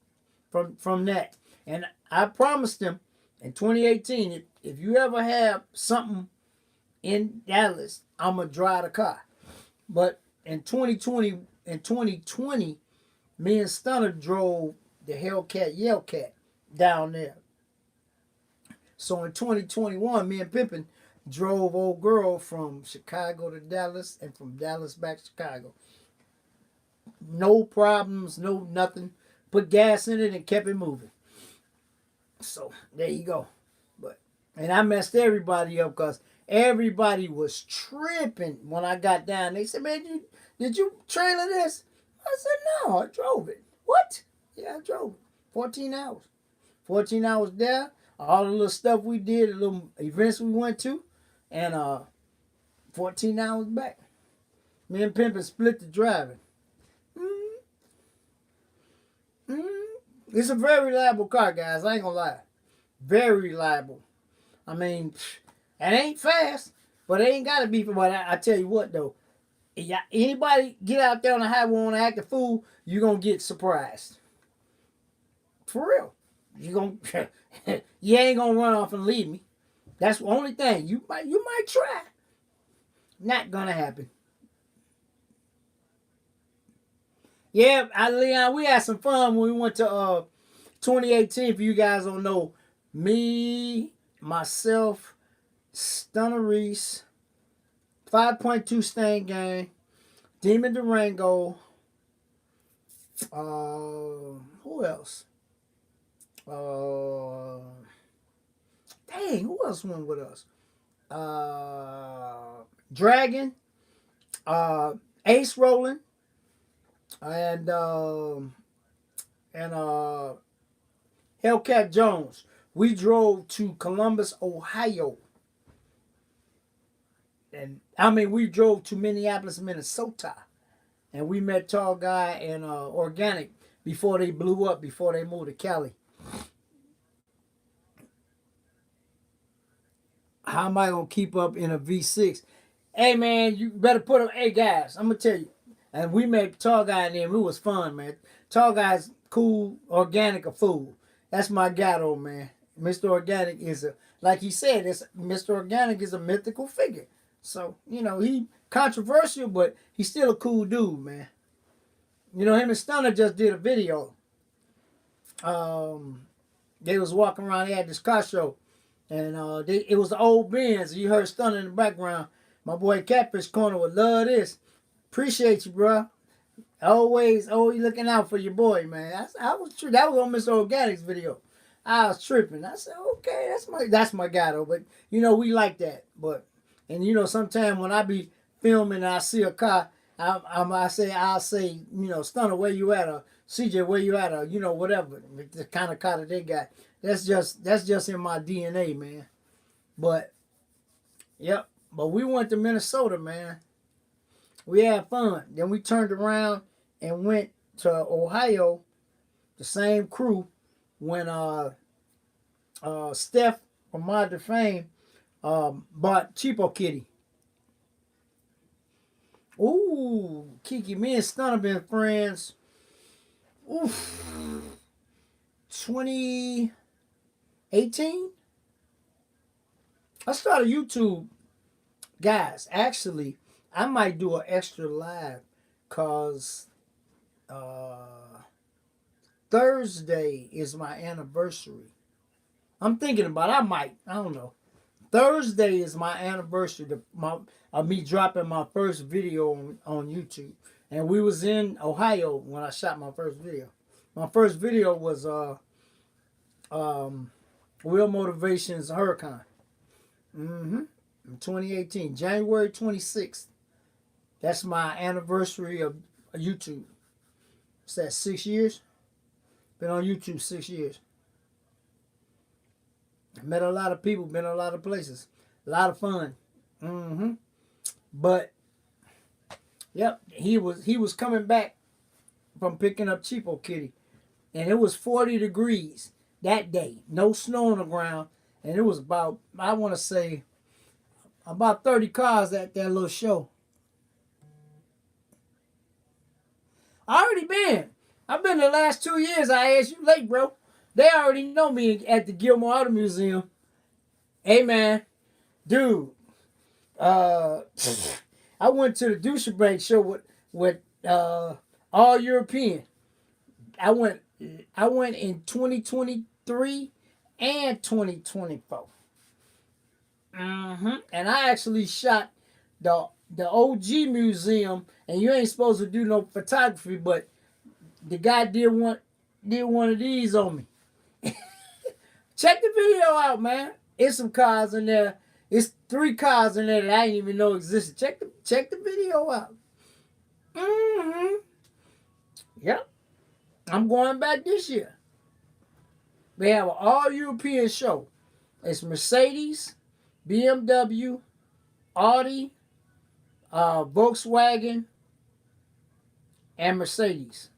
from that. And I promised him in 2018, if you ever have something in Dallas, I'm gonna drive the car. But in 2020, me and Stunner drove the Hellcat Yellcat down there. So in 2021, me and Pimpin drove old girl from Chicago to Dallas and from Dallas back to Chicago. No problems, no nothing. Put gas in it and kept it moving. So there you go. And I messed everybody up because everybody was tripping when I got down. They said, man, did you trailer this? I said, no, I drove it. What? Yeah, I drove it. 14 hours. 14 hours there. All the little stuff we did, the little events we went to, and 14 hours back. Me and Pimpin split the driving. It's a very reliable car, guys. I ain't gonna lie. Very reliable. I mean, it ain't fast, but it ain't gotta be. But I tell you what, though, anybody get out there on the highway and act a fool, you're gonna get surprised. For real. You ain't gonna run off and leave me. That's the only thing. You might try. Not gonna happen. Yeah, Leon, we had some fun when we went to 2018. For you guys don't know, me, myself, Stunner Reese, 5.2 Stain Gang, Demon Durango. Who else? Dang, who else went with us? Dragon, Ace Rolling, and Hellcat Jones. We drove to Columbus, Ohio. And I mean, we drove to Minneapolis, Minnesota. And we met Tall Guy and Organic before they blew up, before they moved to Cali. How am I gonna keep up in a V6? Hey man, you better put them. Hey guys, I'm gonna tell you. And we made Tall Guy in there. It was fun, man. Tall Guy's cool, organic, a fool. That's my gato, man. Mr. Organic is a, like he said, it's Mr. Organic is a mythical figure. So he controversial, but he's still a cool dude, man. Him and Stunner just did a video. They was walking around. They had this car show, and it was the old Benz. You heard Stunner in the background. My boy Catfish Corner would love this. Appreciate you, bro. Always looking out for your boy, man. I was true. That was on Mr. Organic's video. I was tripping. I said, okay, that's my guy though. But we like that. But sometimes when I be filming and I see a car, I'll say, Stunner, where you at? Or CJ, where you at? Or whatever. The kind of car that they got. That's just in my DNA, man. But yep. But we went to Minnesota, man. We had fun. Then we turned around and went to Ohio. The same crew when Steph from Mod to Fame bought Cheapo Kitty. Ooh, Kiki, me and Stunner been friends. Oof, 2018. I started YouTube, guys. Actually, I might do an extra live cause Thursday is my anniversary. I'm thinking about I don't know. Thursday is my anniversary of me dropping my first video on YouTube. And we was in Ohio when I shot my first video. My first video was Real Motivations Hurricane. In 2018, January 26th. That's my anniversary of YouTube. What's that, 6 years? Been on YouTube 6 years. Met a lot of people, been a lot of places. A lot of fun. But, yep, he was coming back from picking up Cheapo Kitty. And it was 40 degrees that day. No snow on the ground. And it was about, I want to say, about 30 cars at that little show. I've been the last 2 years. I asked you late, bro. They already know me at the Gilmore Auto Museum. Hey, man. Dude. I went to the Douche Break show with All European. I went in 2023 and 2024. And I actually shot the OG museum, and you ain't supposed to do no photography, but the guy did one of these on me. Check the video out, man. It's some cars in there. It's 3 cars in there that I didn't even know existed. Check the video out. Yep. I'm going back this year. They have an all-European show. It's Mercedes, BMW, Audi, Volkswagen, and Mercedes.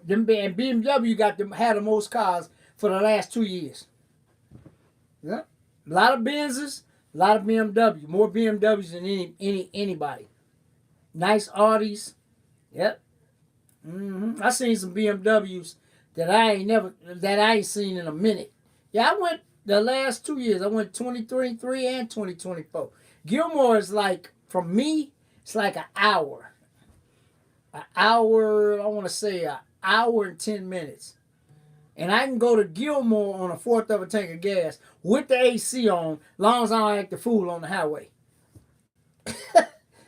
And BMW had the most cars for the last 2 years. Yeah. A lot of Benzes, a lot of BMW. More BMWs than anybody. Nice Audis. Yep. I seen some BMWs that I ain't seen in a minute. Yeah, I went the last 2 years. I went 2023 and 2024. Gilmore is like, from me, it's like an hour. I want to say an hour and 10 minutes. And I can go to Gilmore on a fourth of a tank of gas with the AC on, long as I don't act the fool on the highway.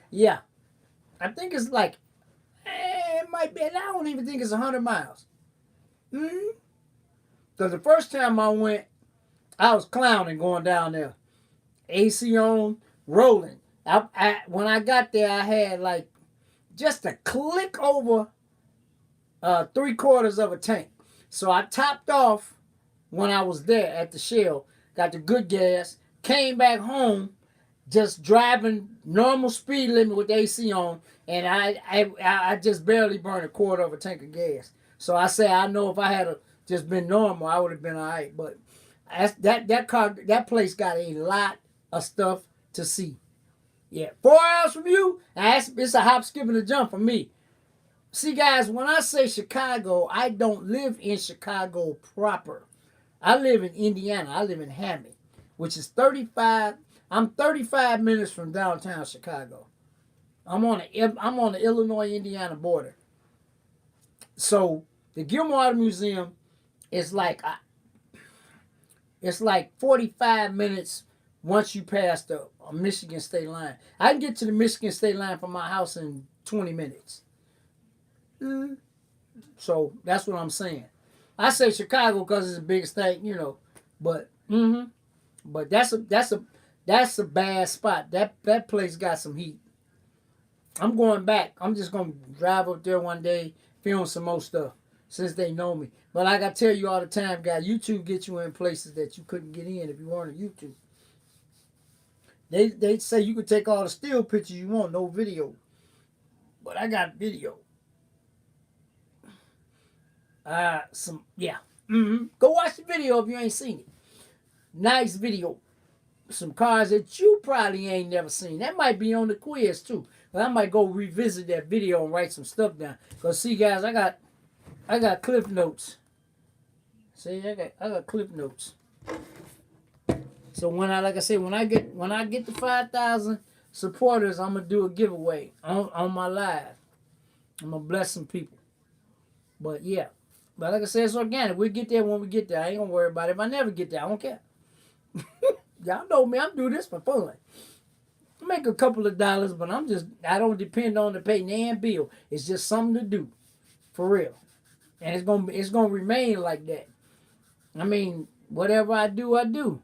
Yeah. I think it's like, it might be, and I don't even think it's 100 miles. Because the first time I went, I was clowning going down there. AC on, rolling. When I got there, I had like just a click over 3/4 of a tank. So I topped off when I was there at the Shell, got the good gas, came back home, just driving normal speed limit with the AC on, and I just barely burned 1/4 of a tank of gas. So I say I know if I had just been normal, I would have been all right. But That place got a lot of stuff to see. Yeah, 4 hours from you, it's a hop, skip, and a jump for me. See, guys, when I say Chicago, I don't live in Chicago proper. I live in Indiana. I live in Hammond, which is 35. I'm 35 minutes from downtown Chicago. I'm on the Illinois Indiana border. So the Gilmore Art Museum is it's like 45 minutes once you pass the Michigan state line. I can get to the Michigan state line from my house in 20 minutes. So that's what I'm saying. I say Chicago because it's the biggest state, but but that's a bad spot. That place got some heat. I'm going back. I'm just gonna drive up there one day, film some more stuff since they know me. But like I tell you all the time, guys, YouTube gets you in places that you couldn't get in if you weren't on YouTube. They say you can take all the still pictures you want, no video. But I got video. Go watch the video if you ain't seen it. Nice video. Some cars that you probably ain't never seen. That might be on the quiz too. But I might go revisit that video and write some stuff down. Cause see, guys, I got cliff notes. See, I got cliff notes. So when I get to 5,000 supporters, I'm gonna do a giveaway on my live. I'm gonna bless some people. But yeah. But like I said, it's organic. We'll get there when we get there. I ain't gonna worry about it. If I never get there, I don't care. Y'all know me. I'm doing this for fun. I make a couple of dollars, but I don't depend on to pay nan bill. It's just something to do. For real. And it's gonna remain like that. I mean, whatever I do, I do.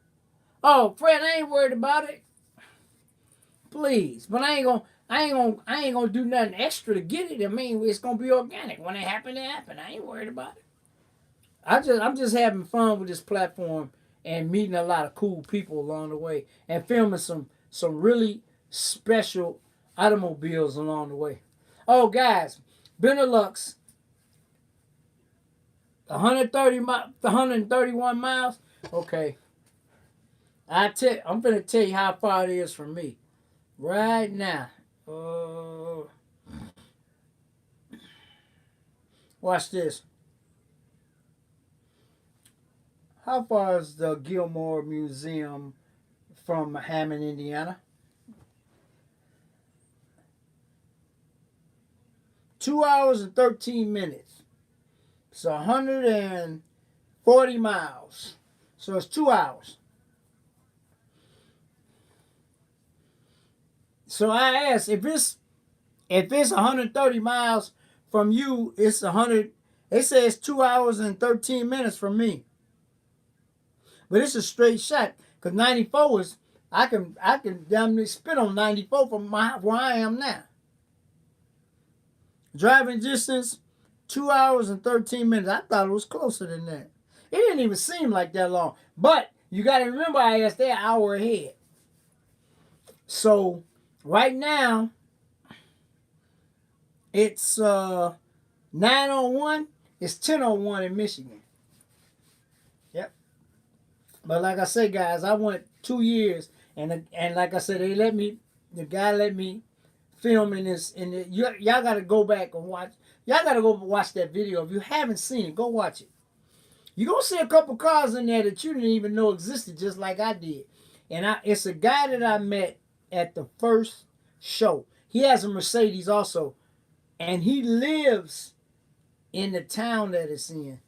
Oh, Fred, I ain't worried about it. Please. But I ain't gonna do nothing extra to get it. I mean, it's gonna be organic. When it happen, it happen. I ain't worried about it. I'm just having fun with this platform and meeting a lot of cool people along the way and filming some really special automobiles along the way. Oh, guys, Benelux, 131 miles. Okay, I'm gonna tell you how far it is from me right now. Watch this. How far is the Gilmore Museum from Hammond, Indiana? 2 hours and 13 minutes. It's 140 miles. So it's 2 hours. So I asked, if it's 130 miles from you, it's 100. They say it's 2 hours and 13 minutes from me. But it's a straight shot. Because 94 is, I can damn near spit on 94 from where I am now. Driving distance, 2 hours and 13 minutes. I thought it was closer than that. It didn't even seem like that long. But you got to remember, I asked, they're an hour ahead. So right now, it's 9:01. It's 10:01 in Michigan. Yep. But like I say, guys, I went 2 years, and like I said, the guy let me film in this. Y'all got to go back and watch. Y'all got to go watch that video. If you haven't seen it, go watch it. You're going to see a couple cars in there that you didn't even know existed, just like I did. And it's a guy that I met at the first show. He has a Mercedes also. And he lives in the town that it's in.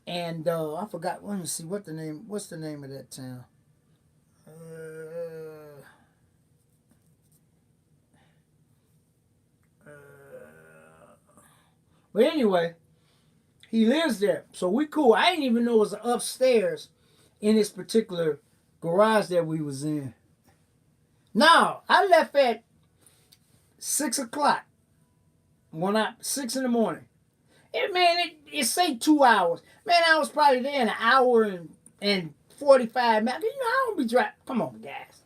And I forgot. Let me see what's the name of that town. But anyway, he lives there, so we cool. I didn't even know it was upstairs in this particular garage that we was in. Now I left at 6 o'clock. 6 in the morning. It say 2 hours. Man, I was probably there in an hour and 45 minutes. You know, I don't be driving. Come on, guys.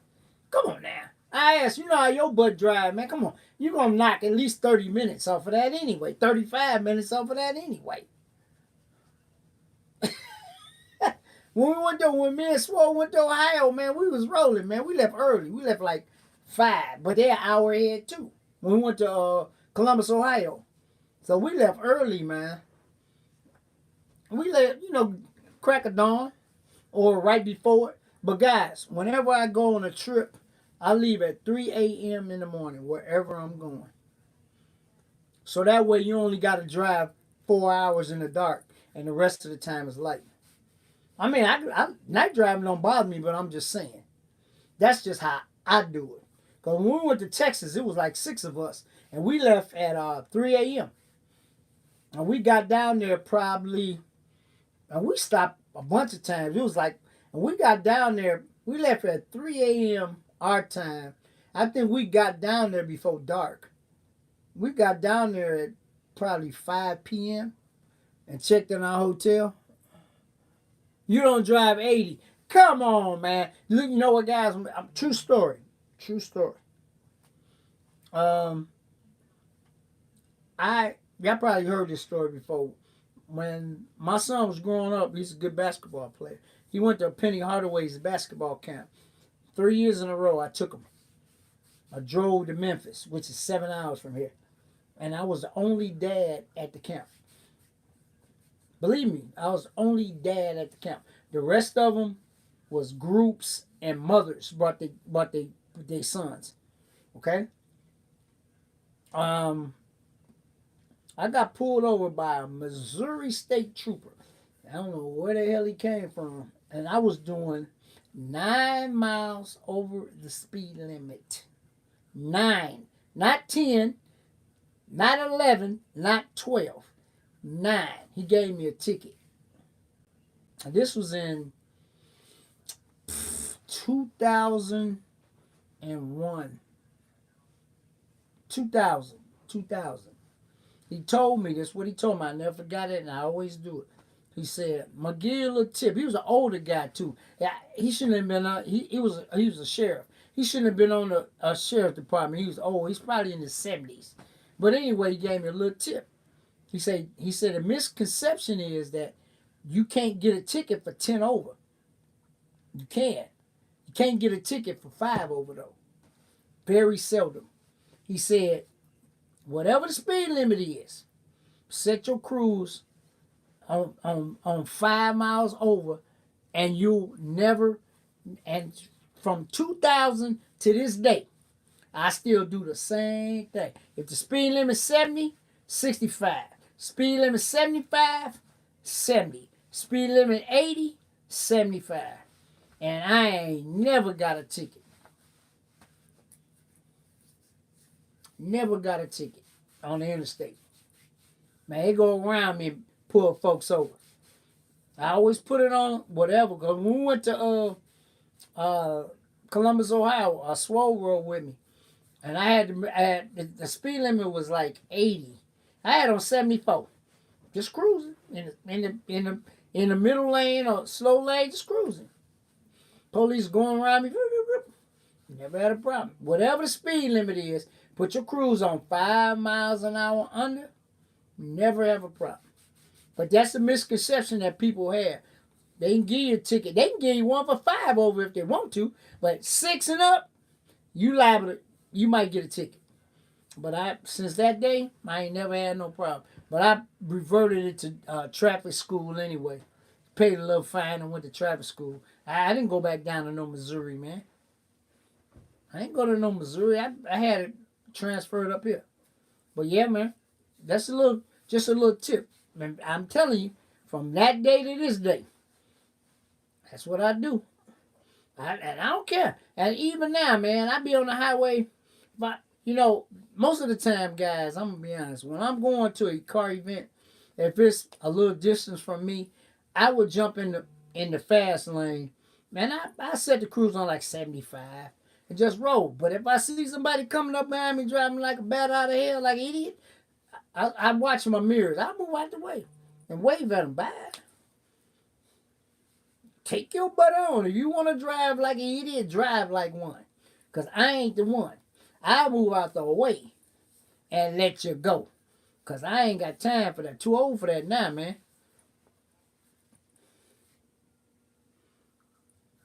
Come on now. I asked, you know how your butt drive, man. Come on. You're going to knock at least 30 minutes off of that anyway. 35 minutes off of that anyway. When me and Swole went to Ohio, man, we was rolling, man. We left early. We left like 5, but they're an hour ahead too. When we went to Columbus, Ohio, so we left early, man. We left, crack of dawn or right before it. But guys, whenever I go on a trip, I leave at 3 a.m. in the morning wherever I'm going. So that way you only got to drive 4 hours in the dark, and the rest of the time is light. I mean, night driving don't bother me, but I'm just saying that's just how I do it. Cause when we went to Texas, it was like 6 of us, and we left at 3 a.m. and we got down there probably, and we stopped a bunch of times. It was like, and we got down there. We left at 3 a.m. our time. I think we got down there before dark. We got down there at probably 5 p.m. and checked in our hotel. You don't drive 80. Come on, man. You know what, guys? True story. True story. Y'all probably heard this story before. When my son was growing up, he's a good basketball player. He went to Penny Hardaway's basketball camp. 3 years in a row, I took him. I drove to Memphis, which is 7 hours from here. And I was the only dad at the camp. Believe me, I was the only dad at the camp. The rest of them was groups and mothers brought their sons. Okay? I got pulled over by a Missouri state trooper. I don't know where the hell he came from. And I was doing 9 miles over the speed limit. 9. Not 10, not 11, not 12. 9. He gave me a ticket. And this was in 2001. 2000. He told me this. What he told me, I never forgot it, and I always do it. He said, "McGill a tip." He was an older guy too. Yeah, he shouldn't have been on. He was a sheriff. He shouldn't have been on a sheriff department. He was old. He's probably in his 70s. But anyway, he gave me a little tip. He said the misconception is that you can't get a ticket for 10 over. You can. You can't get a ticket for 5 over though. Very seldom. He said, whatever the speed limit is, set your cruise on 5 miles over, and you'll never. And from 2000 to this day, I still do the same thing. If the speed limit is 70, 65. Speed limit 75, 70. Speed limit 80, 75. And I ain't never got a ticket. Never got a ticket on the interstate. Man, they go around me and pull folks over. I always put it on whatever. Because when we went to Columbus, Ohio, I Swole rode with me. And I had the speed limit was like 80. I had on 74. Just cruising in the middle lane or slow lane, just cruising. Police going around me. Never had a problem. Whatever the speed limit is, put your cruise on 5 miles an hour under. Never have a problem. But that's a misconception that people have. They can give you a ticket. They can give you one for 5 over if they want to. But 6 and up, you might get a ticket. But since that day, I ain't never had no problem. But I reverted it to traffic school anyway. Paid a little fine and went to traffic school. I didn't go back down to no Missouri, man. I ain't go to no Missouri. I had it transferred up here. But yeah, man, that's just a little tip. And I'm telling you, from that day to this day, that's what I do. And I don't care. And even now, man, I be on the highway. But most of the time, guys, I'm gonna be honest. When I'm going to a car event, if it's a little distance from me, I would jump in the fast lane. Man, I set the cruise on like 75 and just roll. But if I see somebody coming up behind me driving like a bat out of hell, like an idiot, I'm watching my mirrors. I move out the way and wave at them. Bye. Take your butt on. If you want to drive like an idiot, drive like one. Because I ain't the one. I move out the way and let you go. Because I ain't got time for that. Too old for that now, man.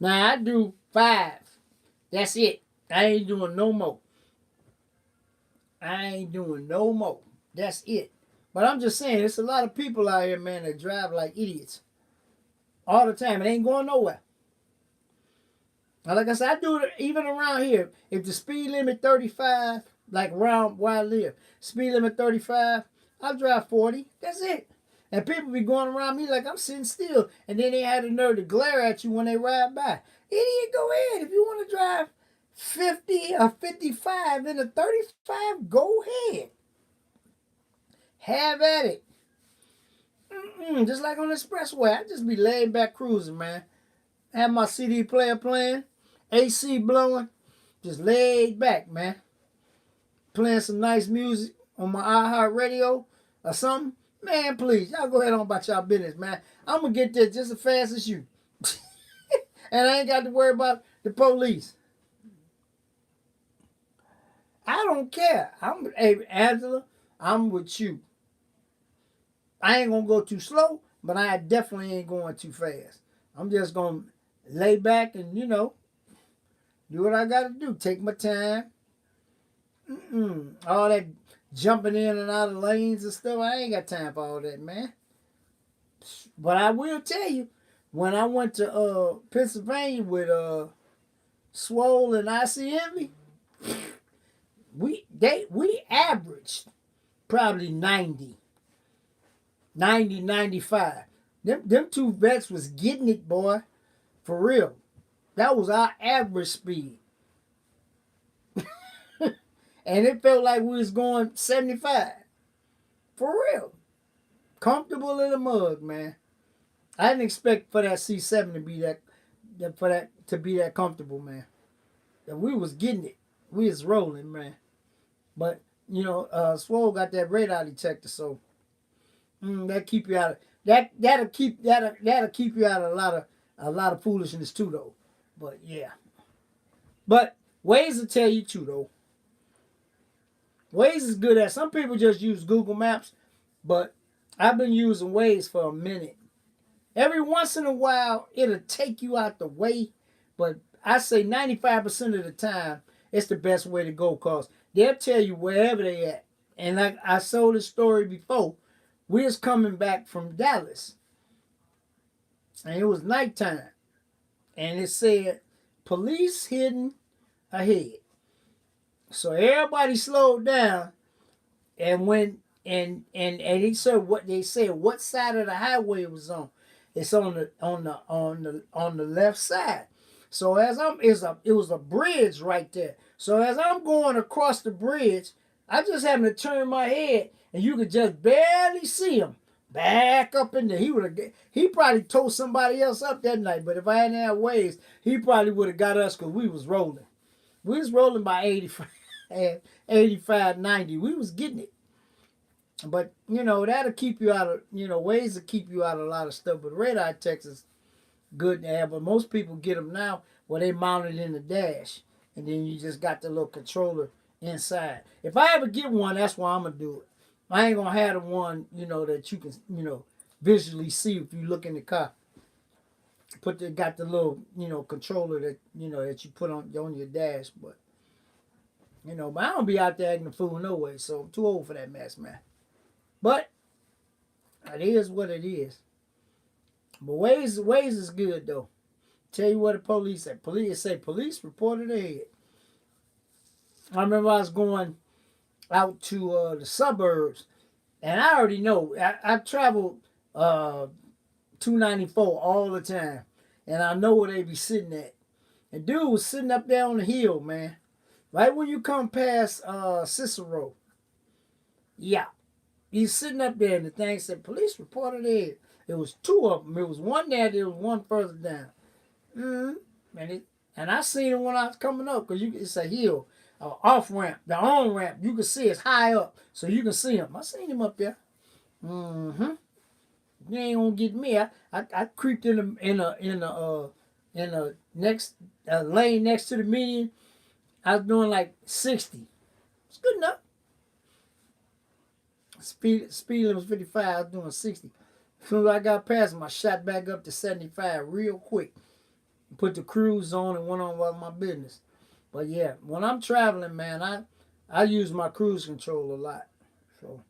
Now I do 5. That's it. I ain't doing no more. I ain't doing no more. That's it. But I'm just saying, there's a lot of people out here, man, that drive like idiots all the time. It ain't going nowhere. Now, like I said, I do it even around here. If the speed limit 35, like around where I live, speed limit 35, I drive 40. That's it. And people be going around me like I'm sitting still. And then they had the nerve to glare at you when they ride by. Idiot, go ahead. If you want to drive 50 or 55 in a 35, go ahead. Have at it. Just like on the expressway, I just be laid back cruising, man. Have my CD player playing, AC blowing, just laid back, man. Playing some nice music on my iHeart radio or something. Man, please, y'all go ahead on about y'all business, man. I'm going to get there just as fast as you. And I ain't got to worry about the police. I don't care. Hey, Angela, I'm with you. I ain't going to go too slow, but I definitely ain't going too fast. I'm just going to lay back and, do what I got to do. Take my time. All that jumping in and out of lanes and stuff, I ain't got time for all that, man. But I will tell you, when I went to Pennsylvania with Swole and ICMV, we averaged probably 90, 95. Them two vets was getting it, boy. For real. That was our average speed. And it felt like we was going 75. For real. Comfortable in the mud, man. I didn't expect for that C7 to be that comfortable, man. And we was getting it. We was rolling, man. But, Swole got that radar detector, so that keep you out of that'll keep you out of a lot of foolishness too, though. But yeah. But Waze will tell you too, though. Waze is good at. Some people just use Google Maps, but I've been using Waze for a minute. Every once in a while, it'll take you out the way, but I say 95% of the time, it's the best way to go because they'll tell you wherever they at. And like I told this story before, we was coming back from Dallas, and it was nighttime, and it said, police hidden ahead. So everybody slowed down and went and he said what side of the highway it was on. It's on the left side. So it was a bridge right there. So as I'm going across the bridge, I just happened to turn my head and you could just barely see him back up in there. He probably told somebody else up that night, but if I hadn't had Waze, he probably would have got us because we was rolling. We was rolling by 85, 90. We was getting it. But, that'll keep you out of, Ways to keep you out of a lot of stuff. But radar text is good to have. But most people get them now where they mounted in the dash. And then you just got the little controller inside. If I ever get one, that's why I'm going to do it. I ain't going to have the one, that you can, visually see if you look in the car. Got the little, controller that, that you put on your dash. But, but I don't be out there acting a fool no way. So I'm too old for that mess, man. But it is what it is. But Waze is good though. Tell you what the police say. Police reported ahead. I remember I was going out to the suburbs, and I already know. I traveled 294 all the time, and I know where they be sitting at. And dude was sitting up there on the hill, man. Right when you come past Cicero. Yeah. He's sitting up there, and the thing said, police reported it. It was 2 of them. It was one there, there was one further down. And I seen it when I was coming up, because it's a hill, off-ramp. The on-ramp, you can see it's high up, so you can see him. I seen him up there. You ain't gonna get me. I creeped in a next lane next to the median. I was doing like 60. It's good enough. Speed limit was 55. I was doing 60. As soon as I got past him, I shot back up to 75 real quick. put the cruise on and went on about my business. But yeah, when I'm traveling, man, I use my cruise control a lot. So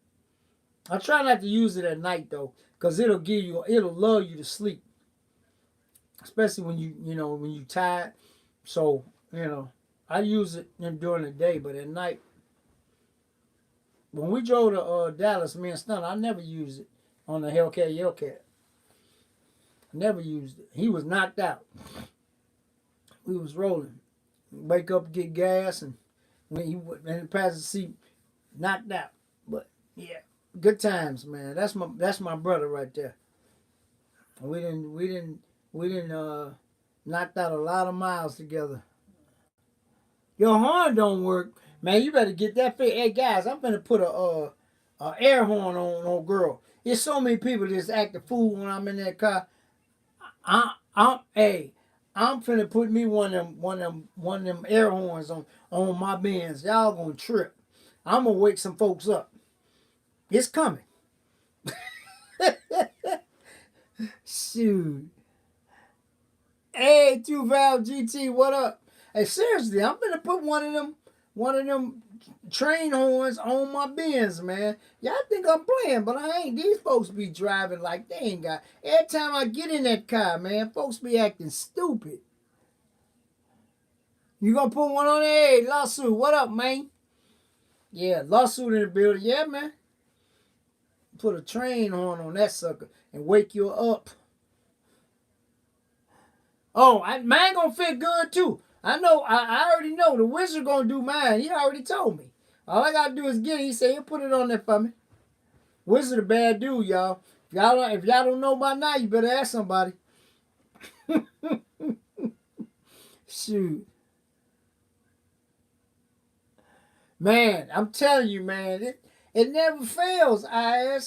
I try not to use it at night though, cause it'll lull you to sleep, especially when when you tired. So I use it during the day, but at night when we drove to Dallas, me and Stun, I never used it on the Hellcat. I never used it. He was knocked out. We was rolling. Wake up, get gas, and when he went in the passenger seat, knocked out. But yeah, good times, man. That's my brother right there. We didn't knocked out a lot of miles together. Your horn don't work, man. You better get that fit. Hey guys, I'm gonna put a air horn on girl. There's so many people that just act a fool when I'm in that car. Hey, I'm finna put me one of them air horns on my Benz. Y'all gonna trip. I'm gonna wake some folks up. It's coming. Shoot. Hey, 2 Valve GT, what up? Hey, seriously, I'm gonna put one of them train horns on my Benz, man. Y'all think I'm playing, but I ain't. These folks be driving like they ain't got. Every time I get in that car, man, folks be acting stupid. You gonna put one on there? Hey, lawsuit, what up, man? Yeah, lawsuit in the building. Yeah, man. Put a train horn on that sucker and wake you up. Oh, mine gonna fit good too. I know. I already know. The wizard gonna do mine. He already told me. All I gotta do is get it. He said he'll put it on there for me. Wizard a bad dude, y'all. If y'all don't know by now, you better ask somebody. Shoot, man, I'm telling you, man, it never fails. I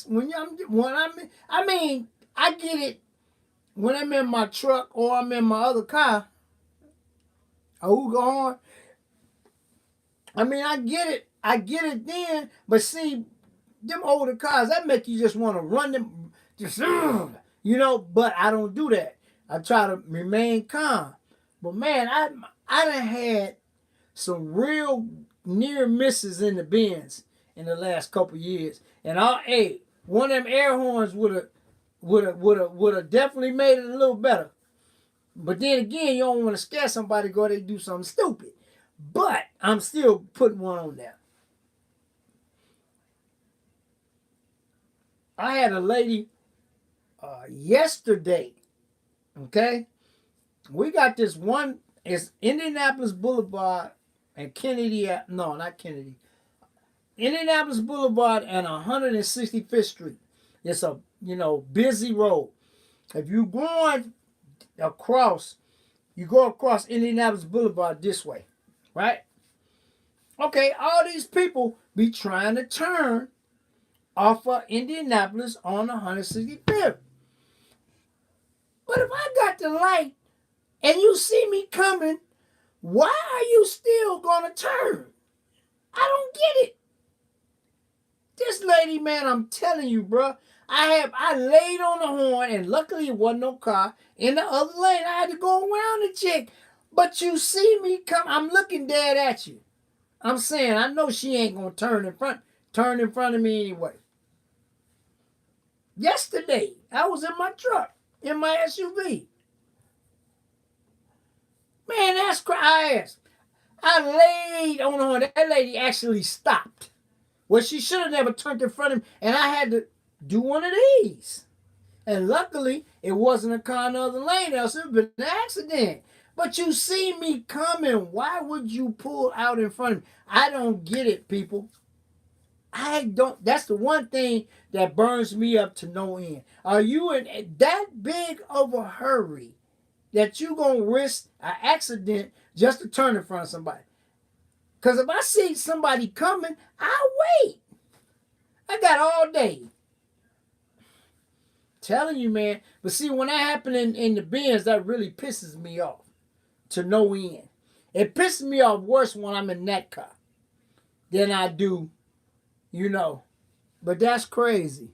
mean, I get it when I'm in my truck or I'm in my other car. Oh, go on. I mean, I get it. I get it then, but see, them older cars that make you just want to run them, just But I don't do that. I try to remain calm. But man, I done had some real near misses in the bins in the last couple years, and one of them air horns would have definitely made it a little better. But then again, you don't want to scare somebody go they do something stupid. But I'm still putting one on there. I had a lady yesterday. Okay, we got this one. It's Indianapolis Boulevard and Kennedy. No, not Kennedy. Indianapolis Boulevard and 165th Street. It's a busy road. If you going across, you go across Indianapolis Boulevard this way, right? Okay, all these people be trying to turn off of Indianapolis on 165th. But if I got the light and you see me coming, why are you still gonna turn? I don't get it. This lady, man, I'm telling you, bro. I laid on the horn, and luckily it wasn't no car in the other lane. I had to go around the chick. But you see me come, I'm looking dead at you. I'm saying I know she ain't gonna turn in front of me anyway. Yesterday, I was in my truck, in my SUV. Man, that's crazy. I laid on the horn. That lady actually stopped. Well, she should have never turned in front of me, and I had to do one of these. And luckily, it wasn't a car in the other lane, else it would have been an accident. But you see me coming. Why would you pull out in front of me? I don't get it, people. I don't. That's the one thing that burns me up to no end. Are you in that big of a hurry that you going to risk an accident just to turn in front of somebody? Because if I see somebody coming, I'll wait. I got all day. Telling you, man. But see, when that happened in the Benz, that really pisses me off to no end. It pisses me off worse when I'm in that car than I do, But that's crazy.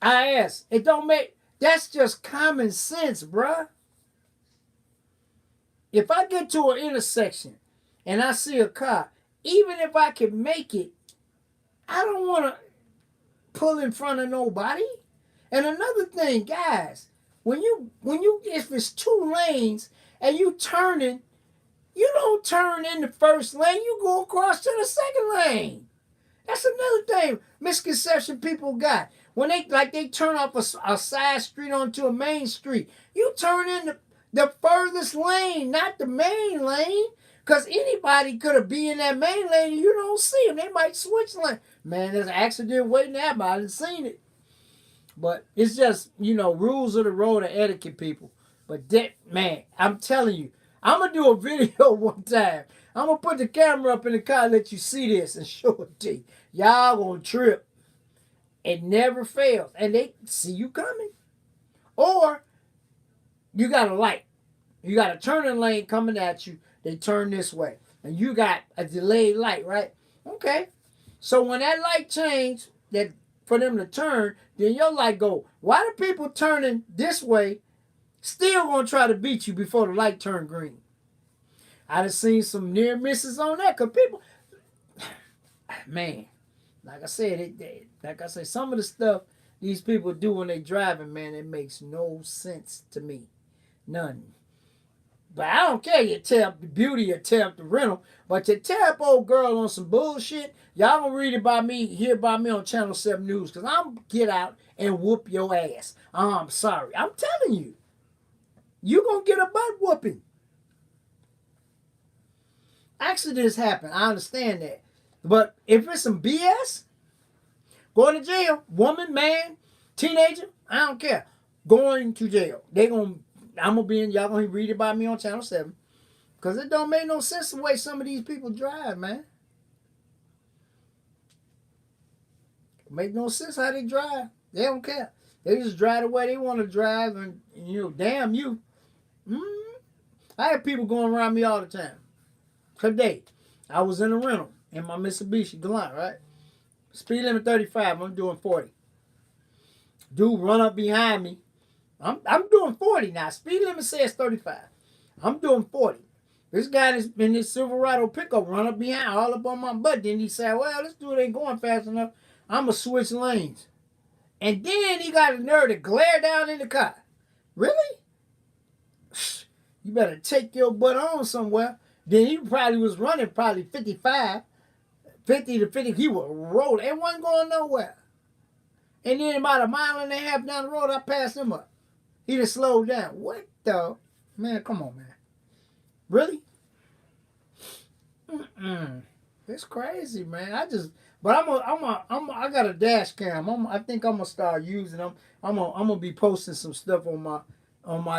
It don't make, that's just common sense, bruh. If I get to an intersection and I see a car, even if I can make it, I don't want to pull in front of nobody. And another thing, guys, when you if it's two lanes and you turning, you don't turn in the first lane. You go across to the second lane. That's another thing misconception people got. When they turn off a side street onto a main street, you turn in the furthest lane, not the main lane. Because anybody could have been in that main lane and you don't see them. They might switch lane. Man, there's an accident waiting to happen. I didn't seen it. But it's just, rules of the road and etiquette, people. But that, man, I'm telling you, I'm going to do a video one time. I'm going to put the camera up in the car and let you see this and show it to you. Y'all going to trip. It never fails. And they see you coming. Or you got a light. You got a turning lane coming at you. They turn this way. And you got a delayed light, right? Okay. So when that light change, that for them to turn, then your light go. Why do people turning this way still gonna try to beat you before the light turn green? I done seen some near misses on that because people, man, like I said, some of the stuff these people do when they driving, man, it makes no sense to me. None. But I don't care. You tear up the beauty, you tear up the rental. But you tear up old girl on some bullshit, y'all gonna read about me, hear about me on Channel 7 News. Because I'm get out and whoop your ass. I'm sorry. I'm telling you. You gonna get a butt whooping. Accidents happen. I understand that. But if it's some BS, going to jail. Woman, man, teenager, I don't care. Going to jail. I'm gonna be in. Y'all gonna read about me on Channel 7, because it don't make no sense the way some of these people drive, man. It make no sense how they drive. They don't care. They just drive the way they want to drive, and damn you. I have people going around me all the time. Today, I was in a rental in my Mitsubishi Galant, right? Speed limit 35. I'm doing 40. Dude run up behind me. I'm doing 40 now. Speed limit says 35. I'm doing 40. This guy that's in this Silverado pickup run up behind, all up on my butt. Then he said, well, this dude ain't going fast enough. I'm going to switch lanes. And then he got a nerve to glare down in the car. Really? You better take your butt on somewhere. Then he probably was running 55, 50 to 50. He was rolling. It wasn't going nowhere. And then about a mile and a half down the road, I passed him up. He just slowed down. What the? Man, come on, man. Really? It's crazy, man. I got a dash cam. I think I'm gonna start using them. I'm gonna be posting some stuff on my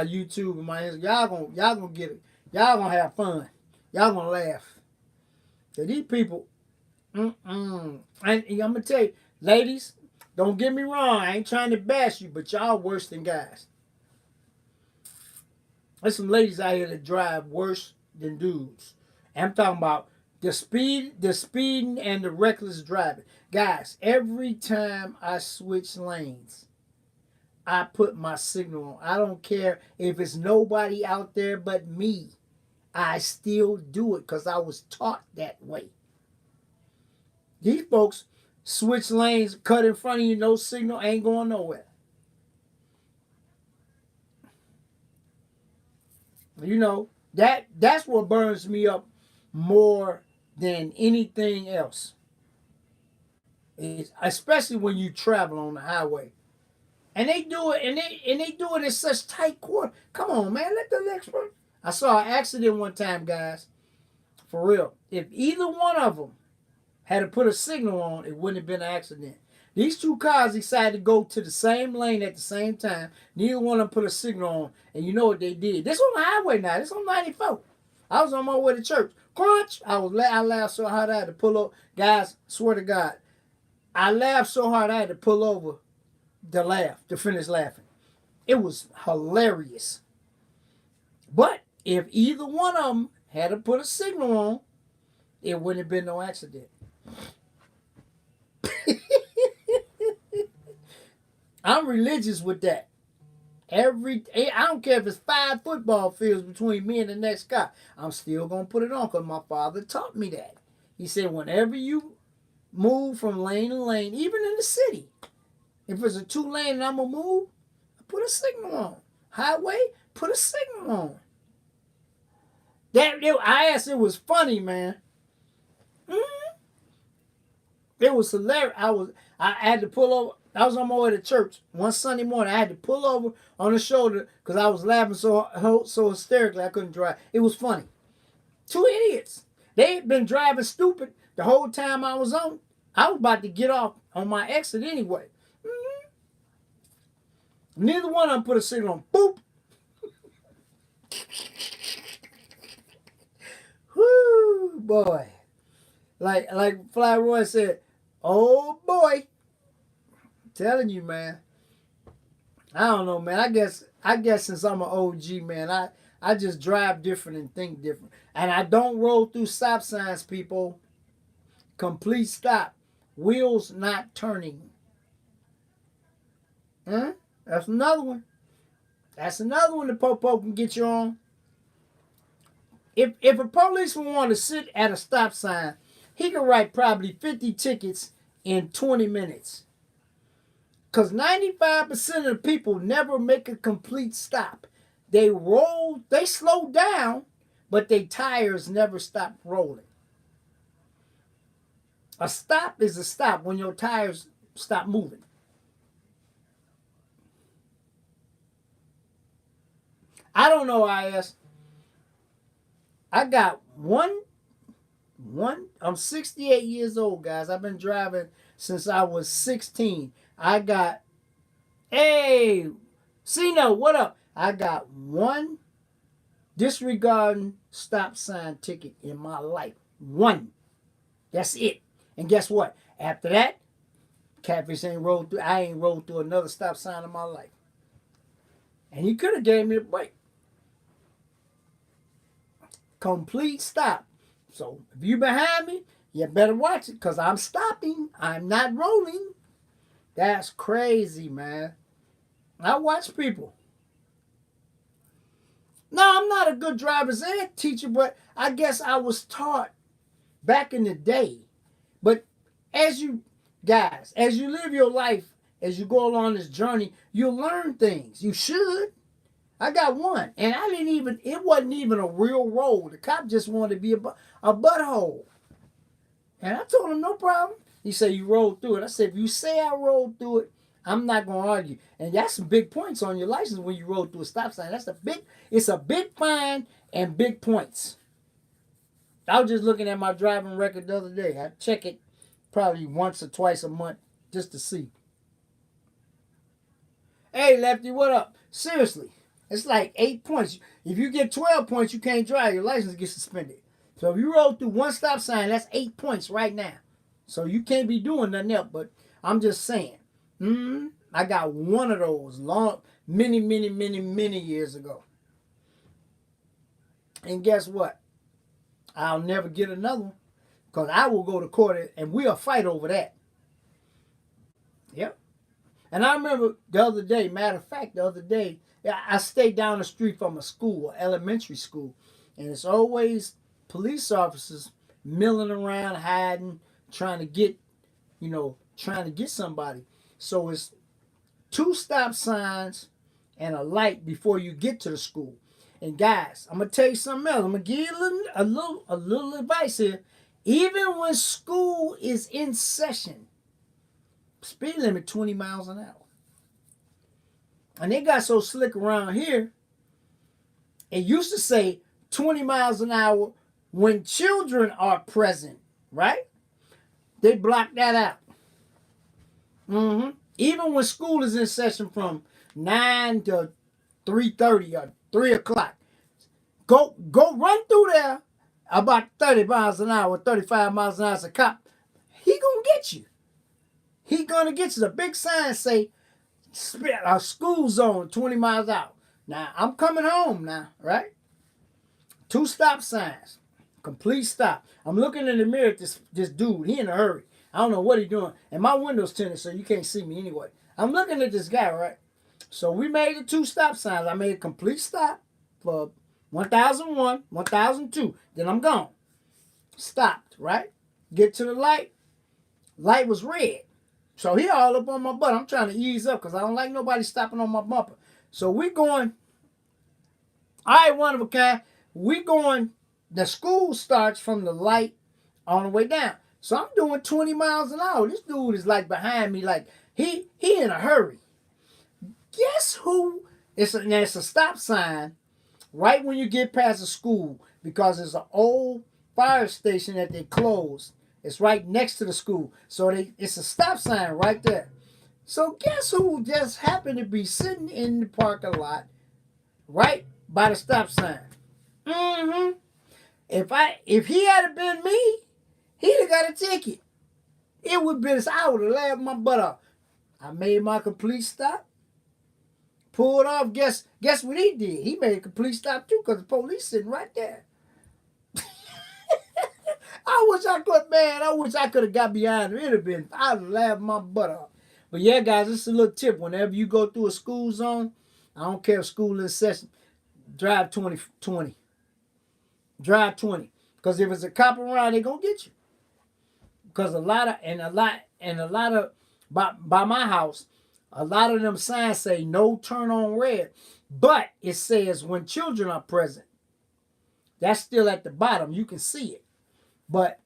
YouTube and my Instagram. Y'all gonna get it. Y'all gonna have fun. Y'all gonna laugh. So these people, and I'm gonna tell you, ladies, don't get me wrong. I ain't trying to bash you, but y'all worse than guys. There's some ladies out here that drive worse than dudes. And I'm talking about the speeding and the reckless driving. Guys, every time I switch lanes, I put my signal on. I don't care if it's nobody out there but me. I still do it because I was taught that way. These folks switch lanes, cut in front of you, no signal, ain't going nowhere. That's what burns me up more than anything else. Especially when you travel on the highway. And they do it, and they do it in such tight quarter. Come on, man, let the next one. I saw an accident one time, guys. For real. If either one of them had to put a signal on, it wouldn't have been an accident. These two cars decided to go to the same lane at the same time. Neither one of them put a signal on, and you know what they did? This on the highway now. This on 94. I was on my way to church. Crunch! I laughed so hard I had to pull up. Guys, swear to God, I laughed so hard I had to pull over to finish laughing. It was hilarious. But if either one of them had to put a signal on, it wouldn't have been no accident. I'm religious with that. I don't care if it's 5 football fields between me and the next guy. I'm still going to put it on because my father taught me that. He said, whenever you move from lane to lane, even in the city, if it's a 2-lane and I'm going to move, put a signal on. Highway, put a signal on. I asked, it was funny, man. It was hilarious. I had to pull over. I was on my way to church one Sunday morning. I had to pull over on the shoulder because I was laughing so hysterically I couldn't drive. It was funny. 2 idiots. They had been driving stupid the whole time I was on. I was about to get off on my exit anyway. Neither one of them put a signal on. Boop. Whoo, boy. Like Fly Roy said, oh boy. I'm telling you, man. I don't know, man. I guess since I'm an OG, man, I just drive different and think different. And I don't roll through stop signs, people. Complete stop. Wheels not turning. Huh? That's another one. That's another one the Popo can get you on. If a policeman want to sit at a stop sign, he can write probably 50 tickets in 20 minutes. Because 95% of the people never make a complete stop. They slow down, but their tires never stop rolling. A stop is a stop when your tires stop moving. I don't know, IS. I got one. I'm 68 years old, guys. I've been driving since I was 16. Hey, Cino, what up? I got one disregarding stop sign ticket in my life. One. That's it. And guess what? After that, Catfish I ain't rolled through another stop sign in my life. And he could have gave me a break. Complete stop. So if you behind me, you better watch it because I'm stopping. I'm not rolling. That's crazy, man. I watch people. No, I'm not a good driver's ed teacher, but I guess I was taught back in the day. But as you live your life, as you go along this journey, you'll learn things. You should. I got one, and it wasn't even a real road. The cop just wanted to be a butthole. And I told him, no problem. He said, you rolled through it. I said, if you say I rolled through it, I'm not going to argue. And that's some big points on your license when you roll through a stop sign. It's a big fine and big points. I was just looking at my driving record the other day. I check it probably once or twice a month just to see. Hey, Lefty, what up? Seriously. It's like 8 points. If you get 12 points, you can't drive. Your license gets suspended. So if you roll through one stop sign, that's 8 points right now. So you can't be doing nothing else. But I'm just saying. I got one of those many years ago. And guess what? I'll never get another one. Because I will go to court and we'll fight over that. Yep. And I remember the other day, I stayed down the street from a school, elementary school, and it's always police officers milling around, hiding, trying to get somebody. So it's 2 stop signs and a light before you get to the school. And guys, I'm gonna tell you something else. I'm gonna give you a little advice here. Even when school is in session, speed limit 20 miles an hour. And they got so slick around here, it used to say 20 miles an hour when children are present, right? They block that out. Even when school is in session from 9 to 3:30 or 3 o'clock, go run through there about 30 miles an hour, 35 miles an hour as a cop. He gonna get you. He gonna get you. The big sign say, our school zone 20 miles out. Now I'm coming home now, right? 2 stop signs, complete stop. I'm looking in the mirror at this dude. He in a hurry. I don't know what he doing, and my window's tinted, so you can't see me anyway. I'm looking at this guy, right? So we made the 2 stop signs. I made a complete stop for 1001, 1002. Then I'm gone. Stopped, right? Get to the light. Light was red. So he all up on my butt. I'm trying to ease up because I don't like nobody stopping on my bumper. So we going, all right, one of a kind. We going, the school starts from the light on the way down. So I'm doing 20 miles an hour. This dude is like behind me, like he in a hurry. Guess who? It's a stop sign right when you get past the school because it's an old fire station that they closed. It's right next to the school. So it's a stop sign right there. So guess who just happened to be sitting in the parking lot right by the stop sign? Mm-hmm. If he had been me, he'd have got a ticket. It would have been, I would have laughed my butt off. I made my complete stop. Pulled off. Guess what he did? He made a complete stop too because the police sitting right there. I wish I could have got behind him. It'd have been, I'd have laughed my butt off. But yeah, guys, this is a little tip. Whenever you go through a school zone, I don't care if school is session, drive 20. Drive 20. Because if it's a cop around, they're going to get you. Because a lot of, by my house, a lot of them signs say no turn on red. But it says when children are present. That's still at the bottom. You can see it. But,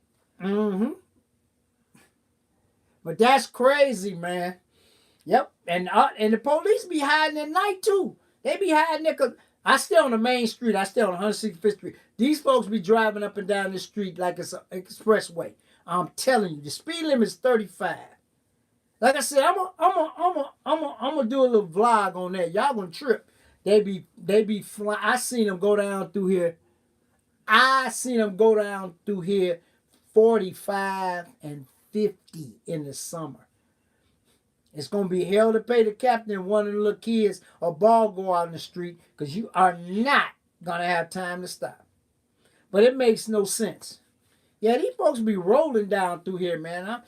but that's crazy, man. Yep. And the police be hiding at night, too. They be hiding there because I stay on the main street. I stay on 165th Street. These folks be driving up and down the street like it's an expressway. I'm telling you, the speed limit is 35. Like I said, I'm gonna do a little vlog on that. Y'all gonna trip. They be flying. I seen them go down through here. 45 and 50 in the summer. It's going to be hell to pay the captain and one of the little kids or ball go out in the street because you are not going to have time to stop. But it makes no sense. Yeah, these folks be rolling down through here, man.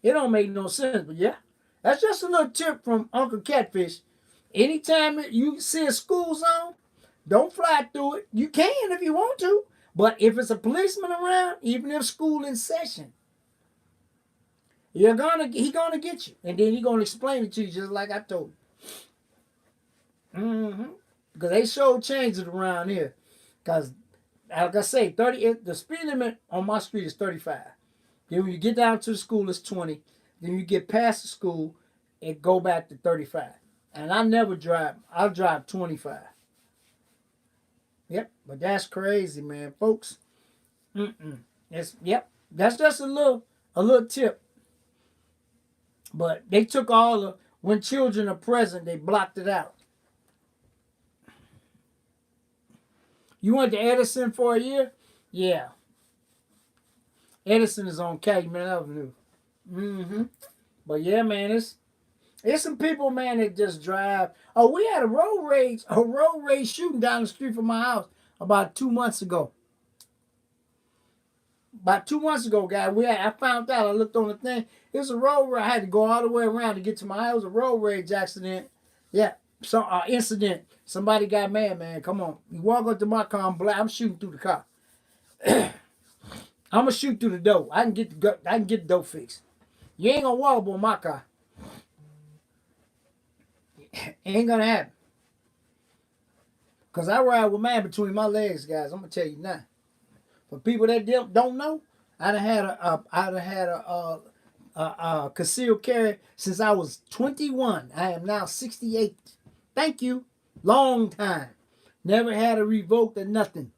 It don't make no sense. But yeah, that's just a little tip from Uncle Catfish. Anytime you see a school zone, don't fly through it. You can if you want to. But if it's a policeman around, even if school in session, he gonna get you. And then he gonna explain it to you just like I told you. Because they sure changed it around here. Because, like I say, the speed limit on my street is 35. Then when you get down to the school, it's 20. Then you get past the school, it go back to 35. And I never drive. I drive 25. Yep, but that's crazy, man, folks. That's just a little tip. But they took when children are present, they blocked it out. You went to Edison for a year? Yeah. Edison is on Calumet Avenue. But yeah, man, it's some people, man, that just drive. Oh, we had a road rage shooting down the street from my house about 2 months ago. About 2 months ago, guys, I found out. I looked on the thing. It was a road rage. I had to go all the way around to get to my house. It was a road rage accident. Yeah, incident. Somebody got mad, man. Come on, you walk up to my car. I'm shooting through the car. I'm gonna shoot through the door. I can get the door fixed. You ain't gonna walk up on my car. Ain't gonna happen. Cause I ride with mine between my legs, guys. I'm gonna tell you now. For people that don't know, I'd have had a concealed carry since I was 21. I am now 68. Thank you. Long time. Never had a revoked or nothing.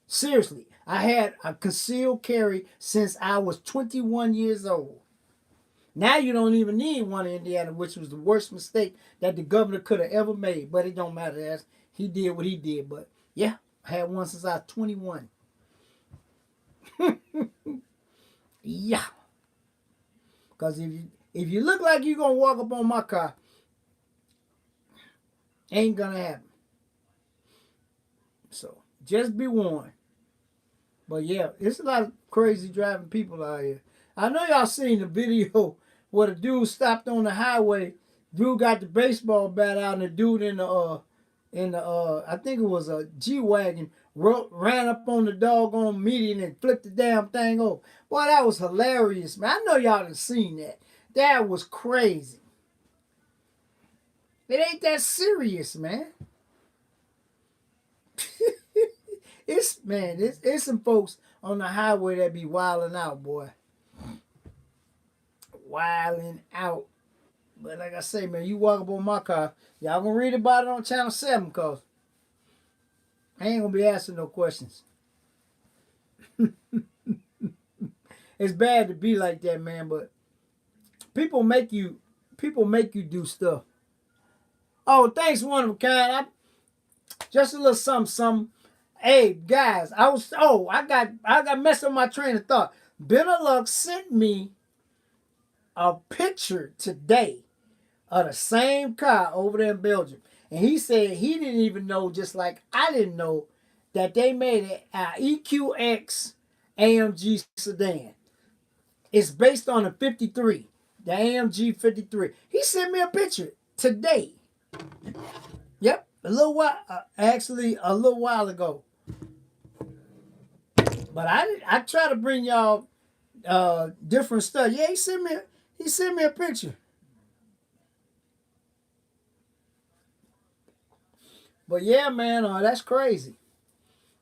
Seriously, I had a concealed carry since I was 21 years old. Now you don't even need one in Indiana, which was the worst mistake that the governor could have ever made. But it don't matter. He did what he did. But yeah, I had one since I was 21. Yeah. Because if you look like you're going to walk up on my car, ain't going to happen. So just be warned. But yeah, it's a lot of crazy driving people out here. I know y'all seen the video where the dude stopped on the highway. Dude got the baseball bat out, and the dude in the I think it was a G wagon ran up on the doggone median and flipped the damn thing over. Boy, that was hilarious, man. I know y'all done seen that. That was crazy. It ain't that serious, man. It's some folks on the highway that be wilding out, boy. Wilding out. But like I say, man, you walk up on my car, y'all gonna read about it on Channel 7, cause I ain't gonna be asking no questions. It's bad to be like that, man, but people make you do stuff. Oh, thanks, one of a kind. Just a little something. Hey guys, I got messed up my train of thought. Benelux sent me a picture today of the same car over there in Belgium. And he said he didn't even know, just like I didn't know, that they made an EQX AMG sedan. It's based on a 53, the AMG 53. He sent me a picture today. Yep, a little while ago. But I try to bring y'all different stuff. Yeah, he sent me a picture. But yeah, man, that's crazy.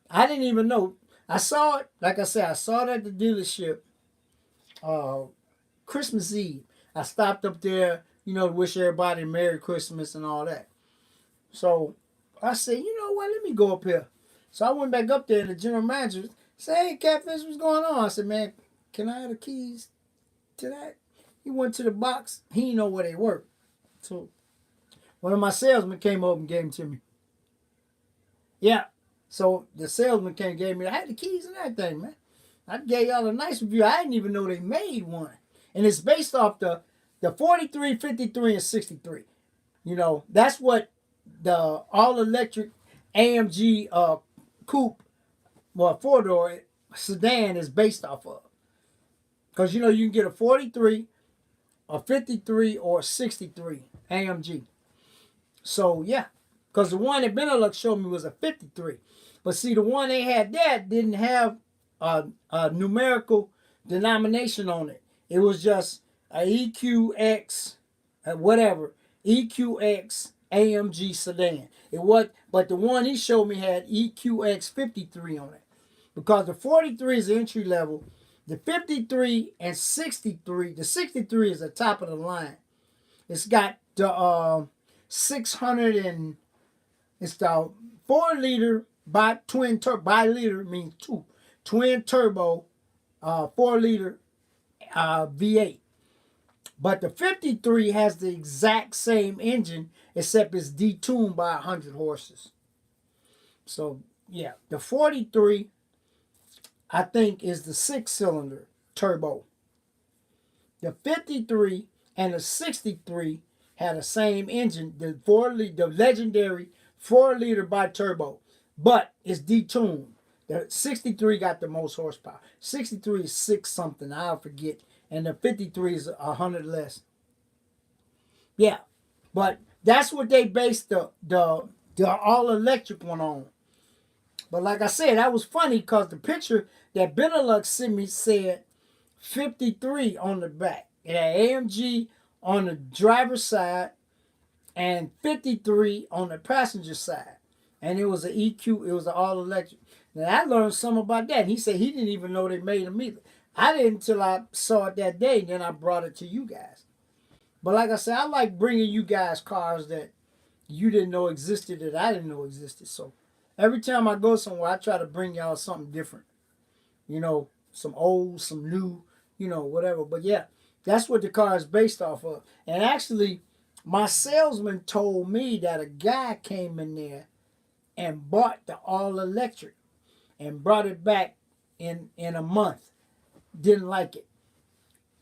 I didn't even know. I saw it, like I said, I saw it at the dealership Christmas Eve. I stopped up there, to wish everybody Merry Christmas and all that. So I said, you know what, let me go up here. So I went back up there, and the general manager said, hey, Catfish, what's going on? I said, man, can I have the keys to that? He went to the box. He didn't know where they were. So one of my salesmen came over and gave them to me. Yeah. So the salesman came and gave me, I had the keys and everything, man. I gave y'all a nice review. I didn't even know they made one. And it's based off the 43, 53, and 63. That's what the all-electric AMG coupe, well, four-door sedan is based off of. Because, you can get a 43, a 53, or a 63 AMG. So, yeah. Because the one that Benelux showed me was a 53. But see, the one they had there didn't have a numerical denomination on it. It was just a EQX, whatever, EQX AMG sedan. But the one he showed me had EQX 53 on it. Because the 43 is entry level, the 53 and 63, the 63 is the top of the line. It's got the 600 and it's the 4-liter bi-liter means two. Twin turbo 4-liter V8. But the 53 has the exact same engine except it's detuned by 100 horses. So, yeah, the 43 I think is the 6-cylinder turbo. The 53 and the 63 had the same engine, the legendary 4-liter bi-turbo, but it's detuned. The 63 got the most horsepower. 63 is 6 something, I'll forget, and the 53 is 100 less. Yeah, but that's what they based the all electric one on. But like I said, that was funny because the picture that Benelux sent me said 53 on the back. It had AMG on the driver's side and 53 on the passenger side. And it was an EQ, it was an all electric. Now I learned something about that. He said he didn't even know they made them either. I didn't until I saw it that day, and then I brought it to you guys. But like I said, I like bringing you guys cars that you didn't know existed, that I didn't know existed. So every time I go somewhere, I try to bring y'all something different. Some old, some new, whatever. But yeah, that's what the car is based off of. And actually, my salesman told me that a guy came in there and bought the all electric and brought it back in a month. Didn't like it.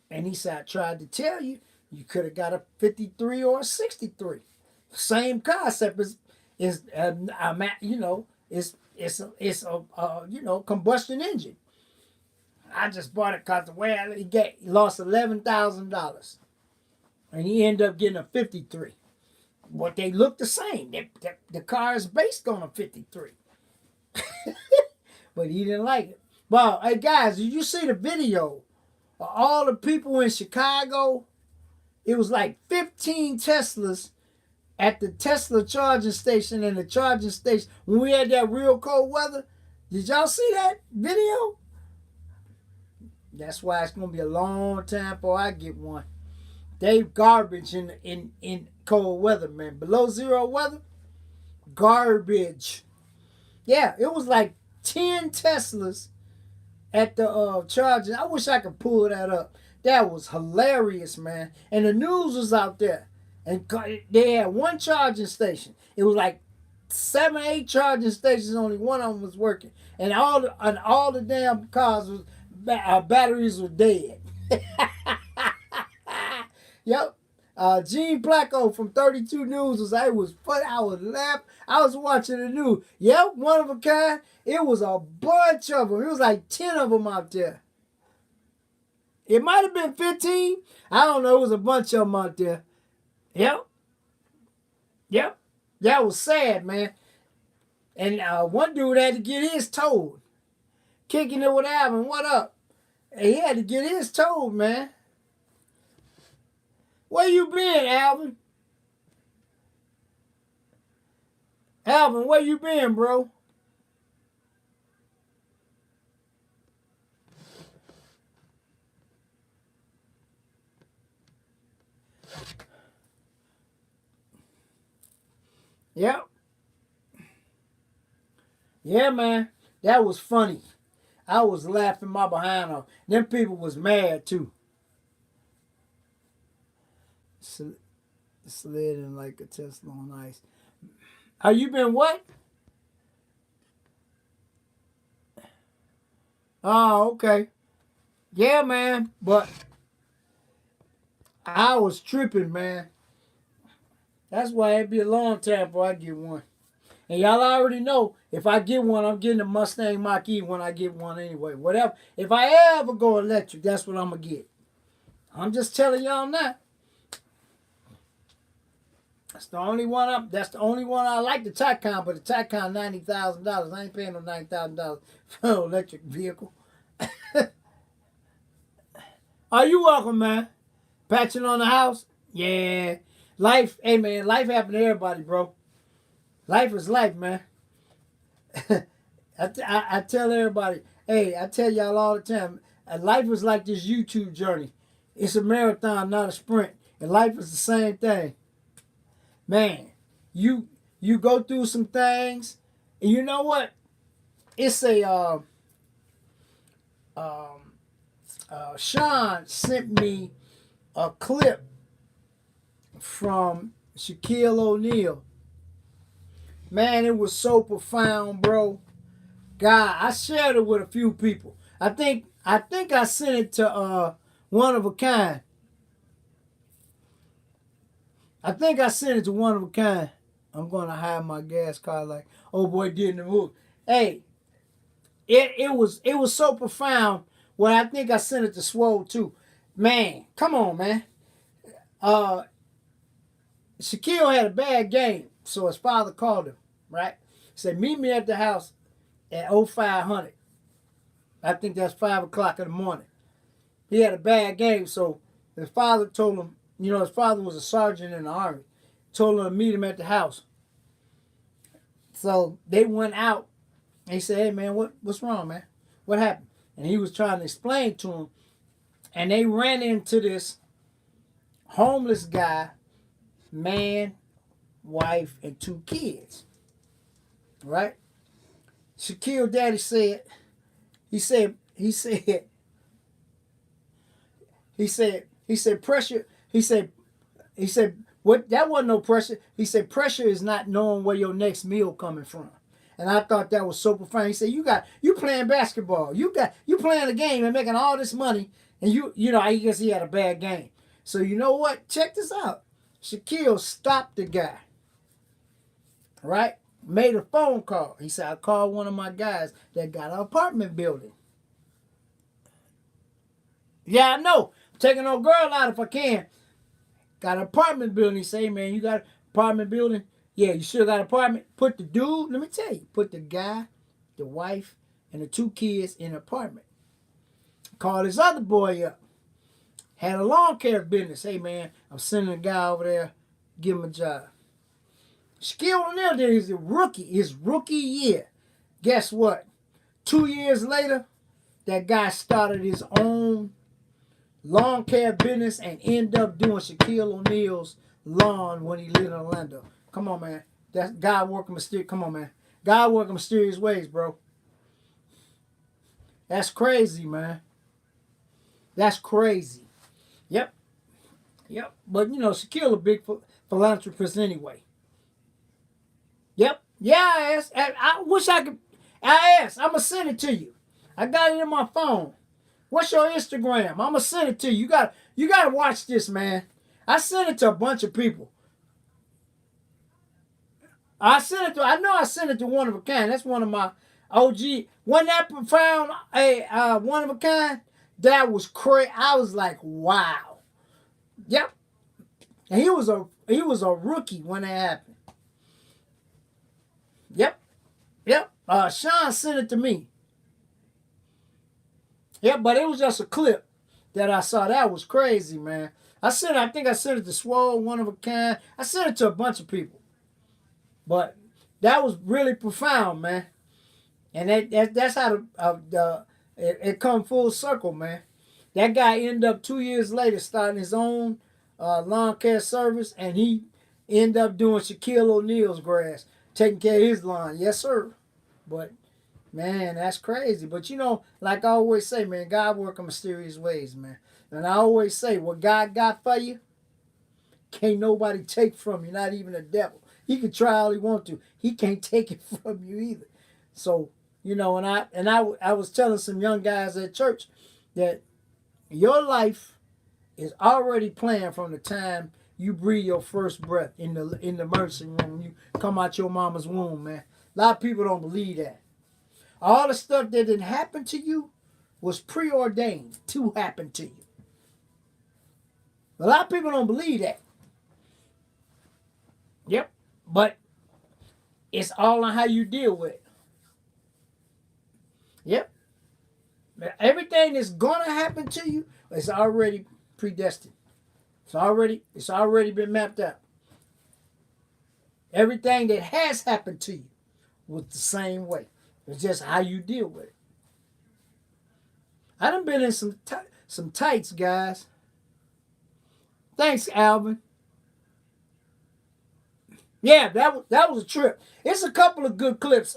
And he said, I tried to tell you, you could have got a 53 or a 63. Same concept is it's a combustion engine. I just bought it because the way he lost $11,000. and he ended up getting a 53. But they look the same. The car is based on a 53. But he didn't like it. Well, hey guys, did you see the video of all the people in Chicago? It was like 15 Teslas at the Tesla charging station and the charging station when we had that real cold weather. Did y'all see that video? That's why it's gonna be a long time before I get one. They garbage in cold weather, man. Below zero weather, garbage. Yeah, it was like 10 Teslas at the charging. I wish I could pull that up. That was hilarious, man. And the news was out there. And they had one charging station. It was like 7, 8 charging stations. Only one of them was working. And all the damn cars was batteries were dead. Yep. Gene Placco from 32 News was like, it was funny. I was laughing. I was watching the news. Yep, one of a kind. It was a bunch of them. It was like 10 of them out there. It might have been 15. I don't know. It was a bunch of them out there. Yep. Yep. That was sad, man. And one dude had to get his towed. Kicking it with Alvin. What up? And he had to get his towed, man. Where you been, Alvin? Alvin, where you been, bro? Yep. Yeah, man. That was funny. I was laughing my behind off. Them people was mad, too. Slid in like a Tesla on ice. Are you been what? Oh, okay. Yeah, man. But I was tripping, man. That's why it'd be a long time before I get one. And y'all already know, if I get one, I'm getting a Mustang Mach-E when I get one anyway. Whatever. If I ever go electric, that's what I'm going to get. I'm just telling y'all now. That's the only one I like, the Taycan, but the Taycan $90,000. I ain't paying no $90,000 for an electric vehicle. Are you welcome, man? Patching on the house? Yeah. Life, hey man, life happen to everybody, bro. Life is life, man. I tell everybody, hey, I tell y'all all the time, life is like this YouTube journey. It's a marathon, not a sprint. And life is the same thing. Man, you go through some things, and you know what? It's a Sean sent me a clip from Shaquille O'Neal. Man, it was so profound, bro. God, I shared it with a few people. I think I sent it to One of a Kind. I think I sent it to One of a Kind. I'm gonna hide my gas card like old boy did in the movie. Hey, it was so profound. Well, I think I sent it to Swole too. Man, come on, man. Shaquille had a bad game, so his father called him, right? He said, meet me at the house at 0500. I think that's 5 o'clock in the morning. He had a bad game, so his father told him, his father was a sergeant in the Army, told him to meet him at the house. So they went out, and he said, hey, man, what's wrong, man? What happened? And he was trying to explain to him, and they ran into this homeless guy, man, wife, and 2 kids. Right? Shaquille daddy said, he said, pressure, he said, what, that wasn't no pressure. He said, pressure is not knowing where your next meal coming from. And I thought that was so profound. He said, you playing basketball. You playing a game and making all this money. And I guess he had a bad game. So you know what? Check this out. Shaquille stopped the guy. Right? Made a phone call. He said, I called one of my guys that got an apartment building. Yeah, I know. I'm taking no girl out if I can. Got an apartment building. He say, man, you got an apartment building? Yeah, you still got an apartment? Put the dude, let me tell you, put the guy, the wife, and the 2 kids in an apartment. Called his other boy up. Had a lawn care business. Hey, man, I'm sending a guy over there, give him a job. Shaquille O'Neal did his rookie year. Guess what? 2 years later, that guy started his own lawn care business and ended up doing Shaquille O'Neal's lawn when he lived in Orlando. Come on, man. That's God working mysterious. Come on, man. God working mysterious ways, bro. That's crazy, man. That's crazy. Yep. Yep. But, Shaquille a big philanthropist anyway. Yep. Yeah, I wish I could. I asked. I'm going to send it to you. I got it in my phone. What's your Instagram? I'm going to send it to you. You got to watch this, man. I sent it to a bunch of people. I sent it to One of a Kind. That's one of my OG. When that found a one of a kind, that was crazy. I was like, wow. Yep. And he was a rookie when that happened. Yep. Yep. Sean sent it to me. Yep, but it was just a clip that I saw. That was crazy, man. I think I sent it to Swole, One of a Kind. I sent it to a bunch of people. But that was really profound, man. And that's how it come full circle, man. That guy ended up 2 years later starting his own lawn care service, and he ended up doing Shaquille O'Neal's grass, taking care of his lawn. Yes, sir. But, man, that's crazy. But, like I always say, man, God works in mysterious ways, man. And I always say, what God got for you, can't nobody take from you, not even the devil. He can try all he wants to. He can't take it from you either. So, and I was telling some young guys at church that your life is already planned from the time you breathe your first breath in the emergency room. You come out your mama's womb, man. A lot of people don't believe that. All the stuff that didn't happen to you was preordained to happen to you. A lot of people don't believe that. Yep. But it's all on how you deal with it. Yep. Everything that's gonna happen to you is already predestined. It's already been mapped out. Everything that has happened to you was the same way. It's just how you deal with it. I done been in some tights, guys. Thanks, Alvin. Yeah, that was a trip. It's a couple of good clips.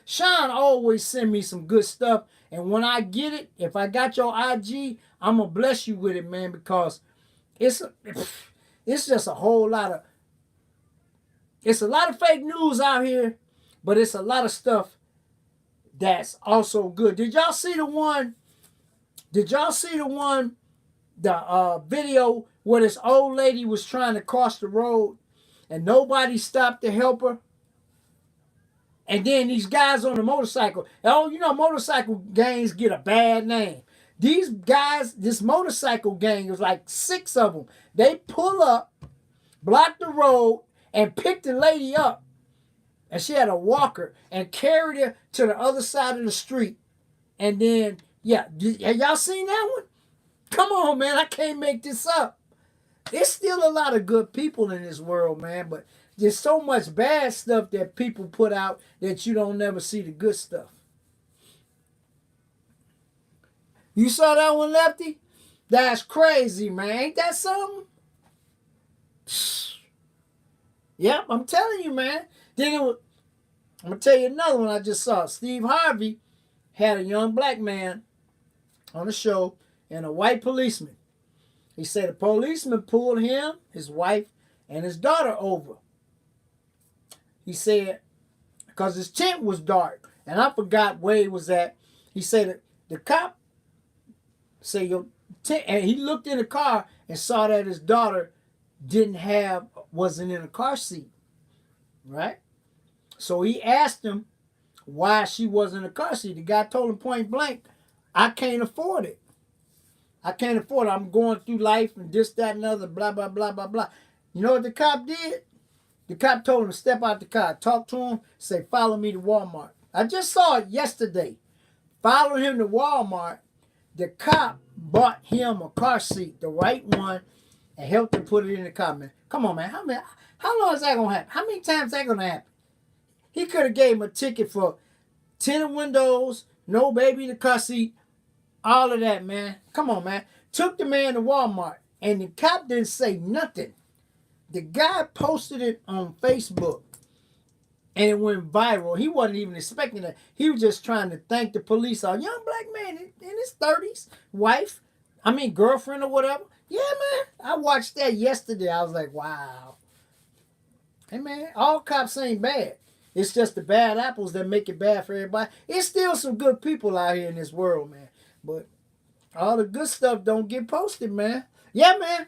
Sean always send me some good stuff, and when I get it, if I got your IG, I'm gonna bless you with it, man, because it's just a whole lot of fake news out here, but it's a lot of stuff that's also good. Did y'all see the one? The video where this old lady was trying to cross the road and nobody stopped to help her? And then these guys on the motorcycle. Oh, motorcycle gangs get a bad name. These guys, this motorcycle gang, was like 6 of them. They pull up, block the road, and pick the lady up. And she had a walker and carried her to the other side of the street. And then, yeah, have y'all seen that one? Come on, man, I can't make this up. There's still a lot of good people in this world, man, but there's so much bad stuff that people put out that you don't never see the good stuff. You saw that one, Lefty? That's crazy, man. Ain't that something? Yep, I'm telling you, man. I'm going to tell you another one I just saw. Steve Harvey had a young black man on the show and a white policeman. He said the policeman pulled him, his wife, and his daughter over. He said, because his tent was dark, and I forgot where he was at. He said the cop said, your tent, and he looked in the car and saw that his daughter wasn't in a car seat, right? So he asked him why she wasn't in a car seat. The guy told him point blank, I can't afford it. I can't afford it. I'm going through life and this, that, and other, blah, blah, blah, blah, blah. You know what the cop did? The cop told him to step out the car, talk to him, say, follow me to Walmart. I just saw it yesterday. Follow him to Walmart. The cop bought him a car seat, the right one, and helped him put it in the car, man. Come on, man. How long is that going to happen? How many times is that going to happen? He could have gave him a ticket for tinted windows, no baby in the car seat, all of that, man. Come on, man. Took the man to Walmart, and the cop didn't say nothing. The guy posted it on Facebook, and it went viral. He wasn't even expecting that. He was just trying to thank the police. A young black man in his 30s, girlfriend or whatever. Yeah, man. I watched that yesterday. I was like, wow. Hey, man, all cops ain't bad. It's just the bad apples that make it bad for everybody. It's still some good people out here in this world, man. But all the good stuff don't get posted, man. Yeah, man.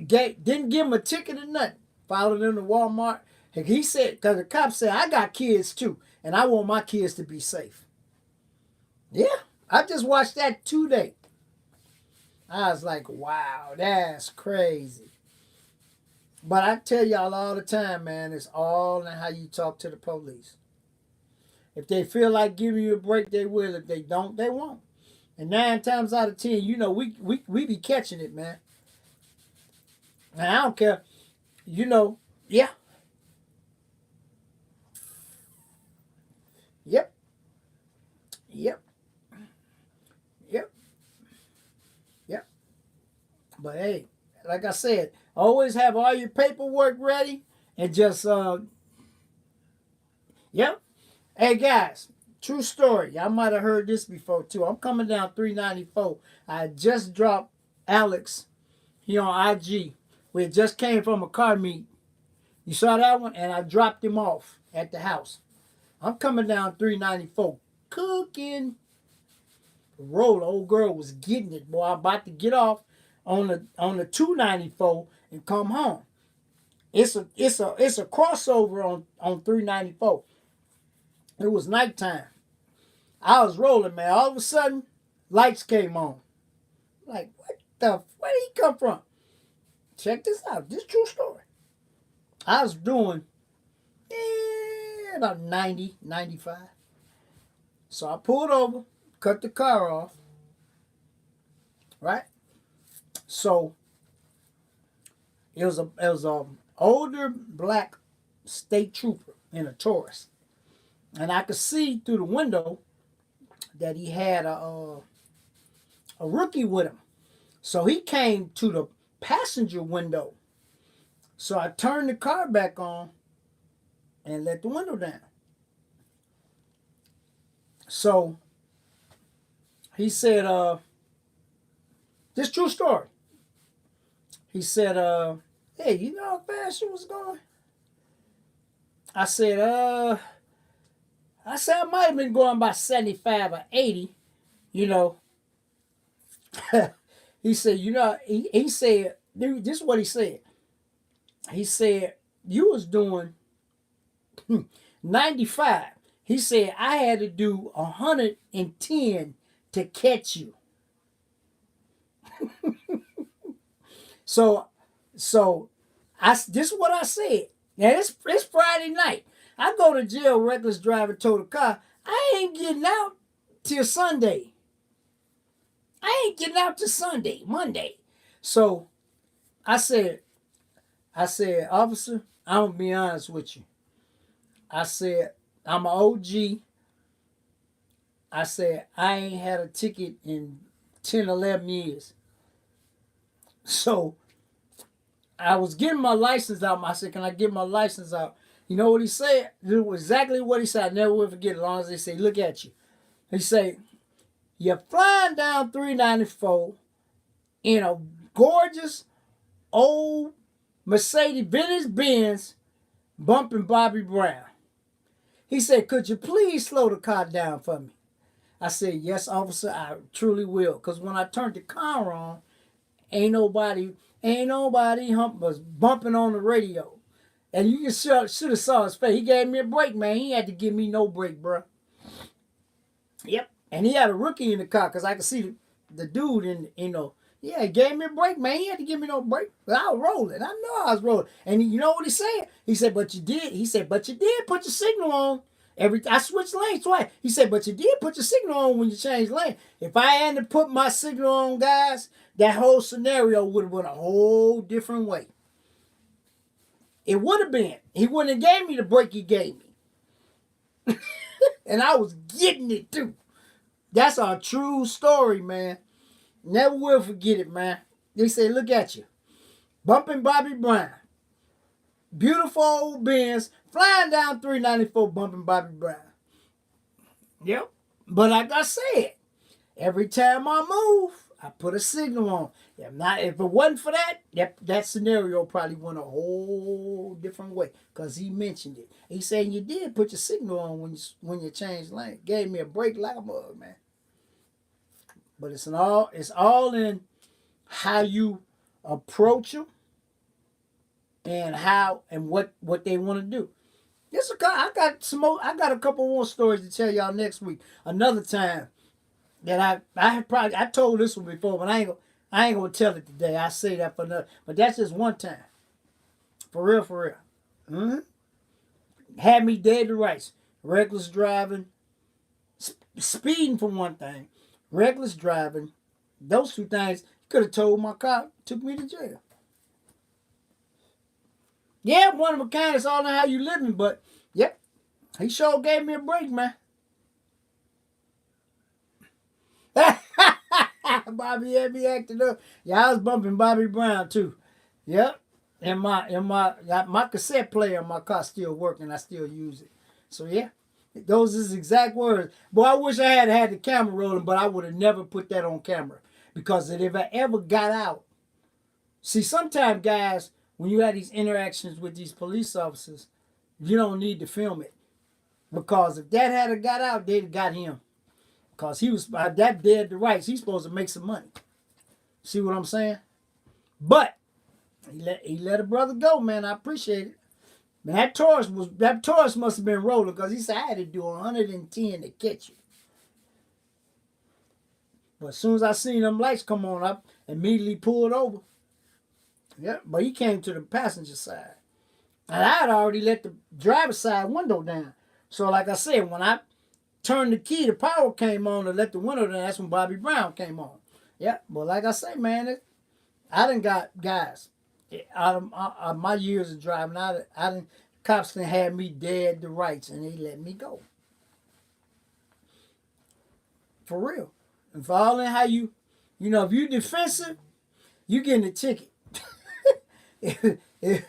Didn't give him a ticket or nothing. Followed him to Walmart. He said, because the cop said, I got kids too, and I want my kids to be safe. Yeah, I just watched that today. I was like, wow, that's crazy. But I tell y'all all the time, man, it's all in how you talk to the police. If they feel like giving you a break, they will. If they don't, they won't. And 9 times out of 10, you know, we be catching it, man. And I don't care. You know, yeah. Yep. Yep. Yep. Yep. But hey, like I said, always have all your paperwork ready and just, yep. Hey guys, true story. Y'all might have heard this before too. I'm coming down 394. I just dropped Alex here on IG. We just came from a car meet. You saw that one? And I dropped him off at the house. I'm coming down 394. Cooking. Roll. Old girl was getting it, boy. I'm about to get off on the 294 and come home. It's a crossover on 394. It was nighttime. I was rolling, man. All of a sudden, lights came on. Like, where did he come from? Check this out. This is a true story. I was doing about 90, 95. So I pulled over, cut the car off. Right? So it was a older black state trooper in a Taurus. And I could see through the window that he had a rookie with him. So he came to the passenger window. So I turned the car back on and let the window down. So he said, this true story. He said, hey, you know how fast you was going? I said, I might have been going about 75 or 80, you know. He said, you know, he said, dude, this is what he said. He said, you was doing 95. He said, I had to do 110 to catch you. So this is what I said. Now, it's Friday night. I go to jail, reckless driver tow the car. I ain't getting out till Sunday. I ain't getting out till Sunday, Monday. So I said, officer, I'm going to be honest with you. I said, I'm an OG. I said, I ain't had a ticket in 10, 11 years. So I was getting my license out. I said, can I get my license out? You know what he said? It was exactly what he said. I never will forget it as long as they say, look at you. He said, you're flying down 394 in a gorgeous old Mercedes Benz bumping Bobby Brown. He said, could you please slow the car down for me? I said, yes, officer, I truly will. Because when I turned the car on, ain't nobody was bumping on the radio. And you should have saw his face. He gave me a break, man. He had to give me no break, bro. Yep. And he had a rookie in the car because I could see the dude, and yeah, he gave me a break, man. He had to give me no break. But I was rolling. I know I was rolling. And you know what he said? He said, but you did. He said, but you did put your signal on. I switched lanes twice. He said, but you did put your signal on when you changed lane. If I hadn't put my signal on, guys, that whole scenario would have went a whole different way. It would have been. He wouldn't have gave me the break he gave me. And I was getting it too. That's a true story, man. Never will forget it, man. They say, look at you. Bumping Bobby Brown. Beautiful old Benz. Flying down 394 bumping Bobby Brown. Yep. But like I said, every time I move, I put a signal on. If it wasn't for that scenario probably went a whole different way. Because he mentioned it. He said you did put your signal on when you changed lane. Gave me a break like a mug, man. But it's all in how you approach them and what they want to do. I got a couple more stories to tell y'all next week. Another time that I told this one before, but I ain't gonna tell it today. I say that for another, but that's just one time. For real. Mm-hmm. Had me dead to rights. Reckless driving, speeding for one thing. Reckless driving, those two things, could have told my cop, took me to jail. Yeah, one of a kind, it's all in how you living, but yep, he sure gave me a break, man. Bobby had me acting up. Yeah, I was bumping Bobby Brown too. Yep. And my cassette player in my car still working. I still use it. So yeah. Those is exact words. Boy, I wish I had the camera rolling, but I would have never put that on camera. Because if I ever got out. See, sometimes, guys, when you have these interactions with these police officers, you don't need to film it. Because if that had got out, they'd have got him. Because he was that dead to rights. He's supposed to make some money. See what I'm saying? But he let a brother go, man. I appreciate it. Man, that Taurus must have been rolling because he said I had to do 110 to catch you. But as soon as I seen them lights come on, I immediately pulled over. Yeah, but he came to the passenger side. And I had already let the driver's side window down. So like I said, when I turned the key, the power came on to let the window down. That's when Bobby Brown came on. Yeah, but like I say, man, I done got guys out of my years of driving. Cops done had me dead to rights, and they let me go. For real. And for all in how if you defensive, you getting a ticket. if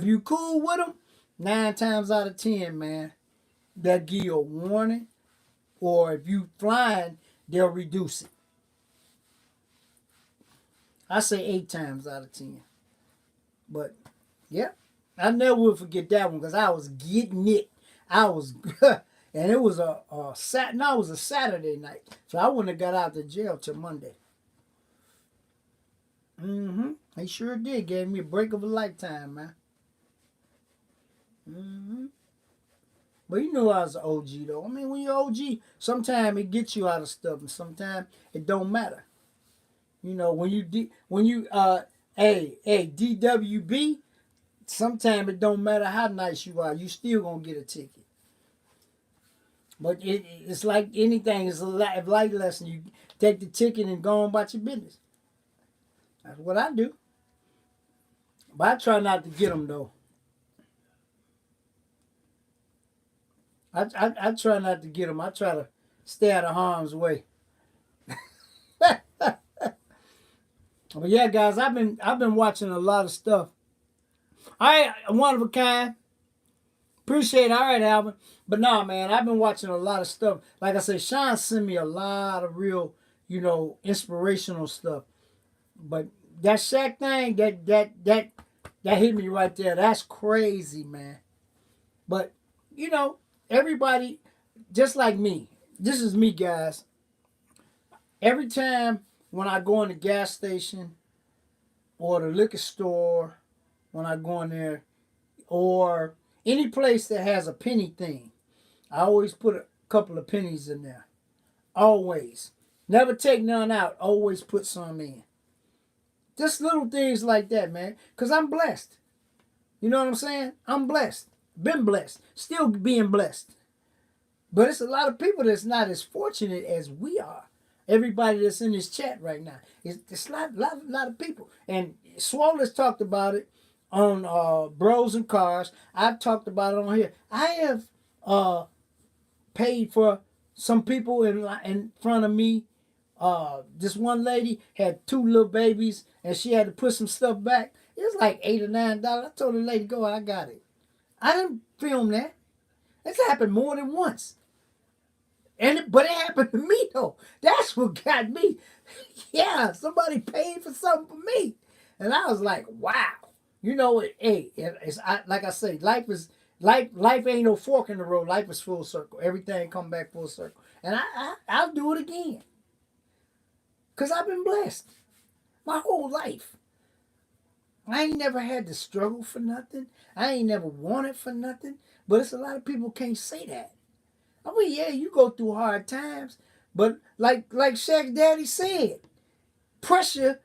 you cool with them, 9 times out of 10, man, they'll give you a warning, or if you flying, they'll reduce it. I say 8 times out of 10. But, yeah, I never will forget that one because I was getting it. And it was a Saturday night. So I wouldn't have got out of jail till Monday. Mm-hmm. He sure did. Gave me a break of a lifetime, man. Mm-hmm. But you knew I was an OG, though. I mean, when you're OG, sometimes it gets you out of stuff, and sometimes it don't matter. When you DWB, sometimes it don't matter how nice you are, you still gonna get a ticket. But it's like anything, it's a life lesson. You take the ticket and go on about your business. That's what I do. But I try not to get them, though. I try not to get them. I try to stay out of harm's way. But yeah, guys, I've been watching a lot of stuff. All right, one of a kind. Appreciate it. All right, Alvin. But nah, man, I've been watching a lot of stuff. Like I said, Sean sent me a lot of real, inspirational stuff. But that Shaq thing, that hit me right there. That's crazy, man. But, everybody, just like me, this is me, guys. Every time when I go in the gas station or the liquor store, when I go in there, or any place that has a penny thing, I always put a couple of pennies in there. Always. Never take none out. Always put some in. Just little things like that, man. Because I'm blessed. You know what I'm saying? I'm blessed. Been blessed. Still being blessed. But it's a lot of people that's not as fortunate as we are. Everybody that's in this chat right now. It's a lot of people. And Swole has talked about it on Bros and Cars. I've talked about it on here. I have paid for some people in front of me. This one lady had two little babies and she had to put some stuff back. It was like $8 or $9. I told the lady, go, I got it. I didn't film that. It's happened more than once. But it happened to me though. That's what got me. Yeah, somebody paid for something for me. And I was like, wow. You know, like I say, life ain't no fork in the road. Life is full circle. Everything come back full circle. And I'll do it again. Because I've been blessed my whole life. I ain't never had to struggle for nothing. I ain't never wanted for nothing. But it's a lot of people can't say that. I mean, yeah, you go through hard times. But like Shaq's daddy said, pressure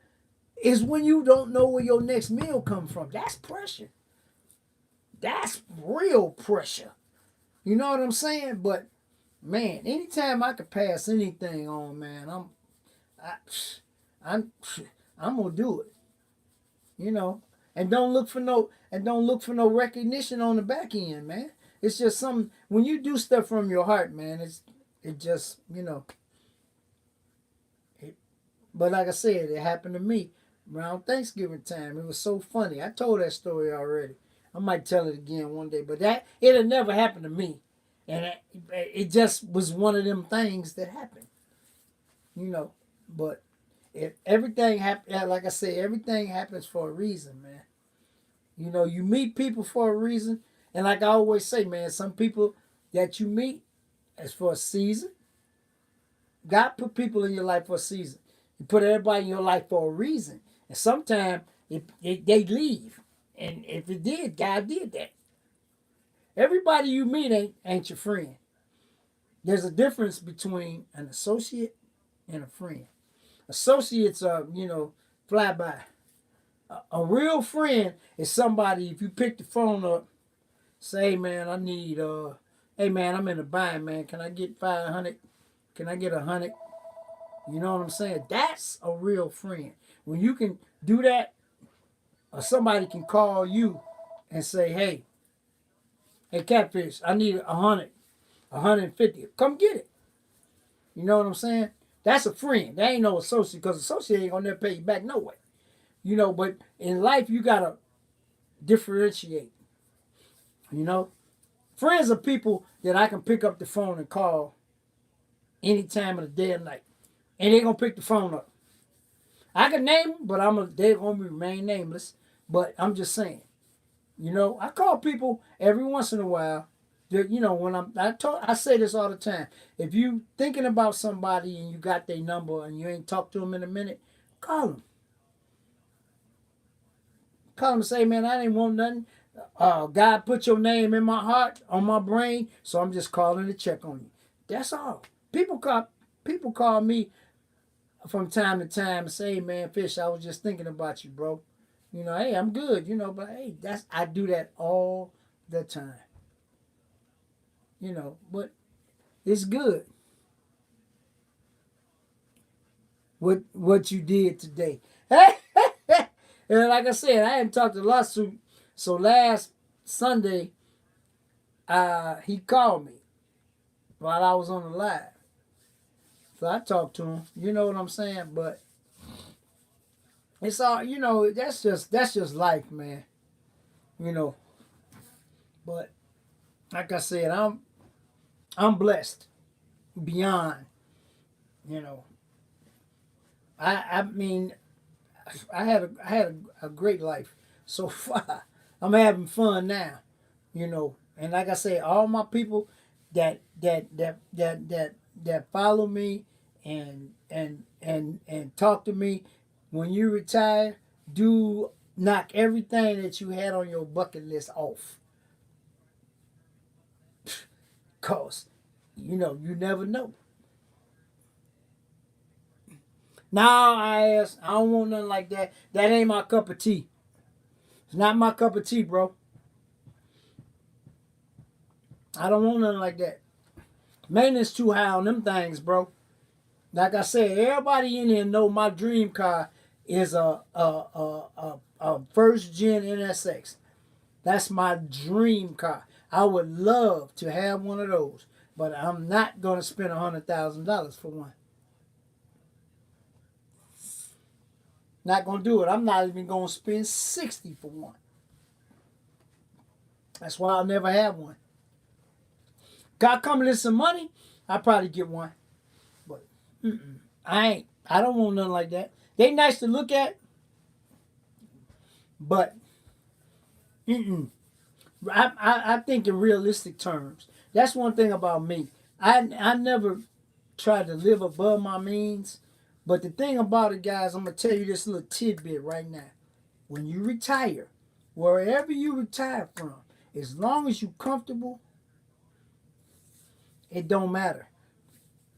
is when you don't know where your next meal come from. That's pressure. That's real pressure. You know what I'm saying? But man, anytime I could pass anything on, man, I, I'm I'm gonna do it. You know, and don't look for no recognition on the back end, man. It's just something when you do stuff from your heart, man. It just It, but like I said, it happened to me around Thanksgiving time. It was so funny. I told that story already. I might tell it again one day, but it'll never happen to me, and it just was one of them things that happened. You know, but if everything happen, like I say, everything happens for a reason, man. You know, you meet people for a reason. And like I always say, man, some people that you meet is for a season. God put people in your life for a season. He put everybody in your life for a reason. And sometimes they leave. And if it did, God did that. Everybody you meet ain't your friend. There's a difference between an associate and a friend. Associates are, fly by. A real friend is somebody, if you pick the phone up, say, man, I need, hey, man, I'm in a bind, man. Can I get 500? Can I get 100? You know what I'm saying? That's a real friend. When you can do that, or somebody can call you and say, hey, Catfish, I need 100, 150. Come get it. You know what I'm saying? That's a friend. That ain't no associate, because associate ain't gonna never pay you back no way. But in life, you gotta differentiate. You know? Friends are people that I can pick up the phone and call any time of the day or night. And they're gonna pick the phone up. I can name them, but they're gonna remain nameless. But I'm just saying, I call people every once in a while. That, when I say this all the time. If you thinking about somebody and you got their number and you ain't talked to them in a minute, call them. Call them and say, man, I didn't want nothing. God put your name in my heart, on my brain, so I'm just calling to check on you. That's all. People call me from time to time and say, hey, man, Fish, I was just thinking about you, bro. Hey, I'm good, but hey, I do that all the time. But it's good what you did today. And like I said, I hadn't talked to Lawsuit, so last Sunday, he called me while I was on the live. So I talked to him. You know what I'm saying? But it's all that's just life, man. You know. But like I said, I'm blessed beyond. You know. I mean, I had a great life so far. I'm having fun now. And like I say, all my people that follow me and talk to me, when you retire, do knock everything that you had on your bucket list off. Cause you never know. Nah, I don't want nothing like that. That ain't my cup of tea. It's not my cup of tea, bro. I don't want nothing like that. Maintenance too high on them things, bro. Like I said, everybody in here know my dream car is a first gen NSX. That's my dream car. I would love to have one of those, but I'm not gonna spend $100,000 for one. Not gonna do it. I'm not even gonna spend 60 for one. That's why I'll never have one. God coming in some money, I'll probably get one. But I ain't. I don't want nothing like that. They nice to look at, but I think in realistic terms. That's one thing about me. I never try to live above my means. But the thing about it, guys, I'm gonna tell you this little tidbit right now. When you retire, wherever you retire from, as long as you're comfortable, it don't matter.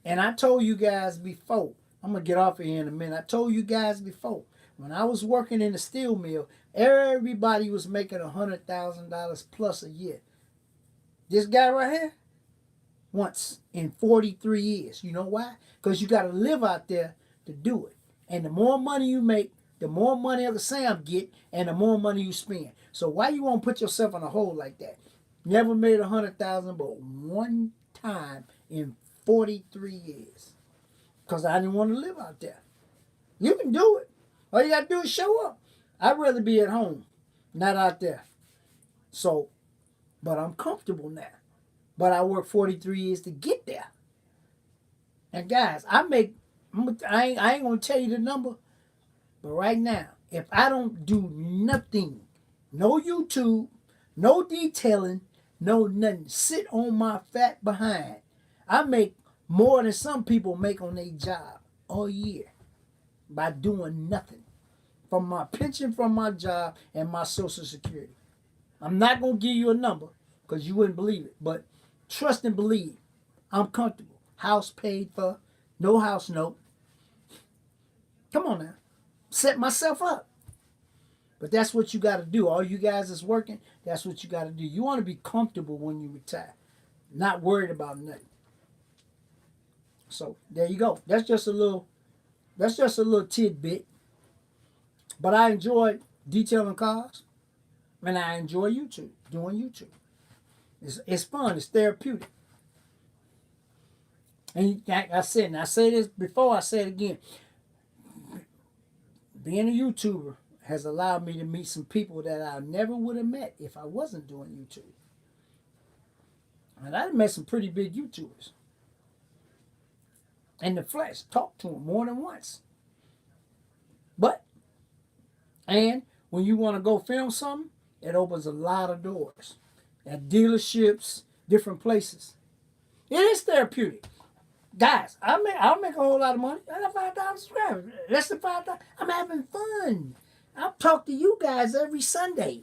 And I told you guys before, I'm gonna get off of here in a minute. I told you guys before, when I was working in the steel mill, everybody was making $100,000 plus a year. This guy right here, once in 43 years. You know why? Because you got to live out there to do it. And the more money you make, the more money Uncle Sam get, and the more money you spend. So why you won't put yourself in a hole like that? Never made 100,000, but one time in 43 years. Because I didn't want to live out there. You can do it. All you got to do is show up. I'd rather be at home, not out there. So, but I'm comfortable now. But I worked 43 years to get there. And guys, I ain't gonna tell you the number, but right now, if I don't do nothing, no YouTube, no detailing, no nothing, sit on my fat behind, I make more than some people make on their job all year by doing nothing. From my pension from my job and my social security. I'm not gonna give you a number because you wouldn't believe it, but trust and believe. I'm comfortable. House paid for, no house note. Come on now. Set myself up. But that's what you got to do. All you guys that's working, that's what you got to do. You want to be comfortable when you retire. Not worried about nothing. So there you go. That's just a little tidbit. But I enjoy detailing cars and I enjoy doing YouTube. It's fun, it's therapeutic. And like I said, and I say this before, I say it again. Being a YouTuber has allowed me to meet some people that I never would have met if I wasn't doing YouTube. And I met some pretty big YouTubers. In the flesh, talked to them more than once. But, and when you want to go film something, it opens a lot of doors. At dealerships, different places. It is therapeutic. Guys, I'll make a whole lot of money. I got 5,000 subscribers. Less than 5,000. I'm having fun. I'll talk to you guys every Sunday.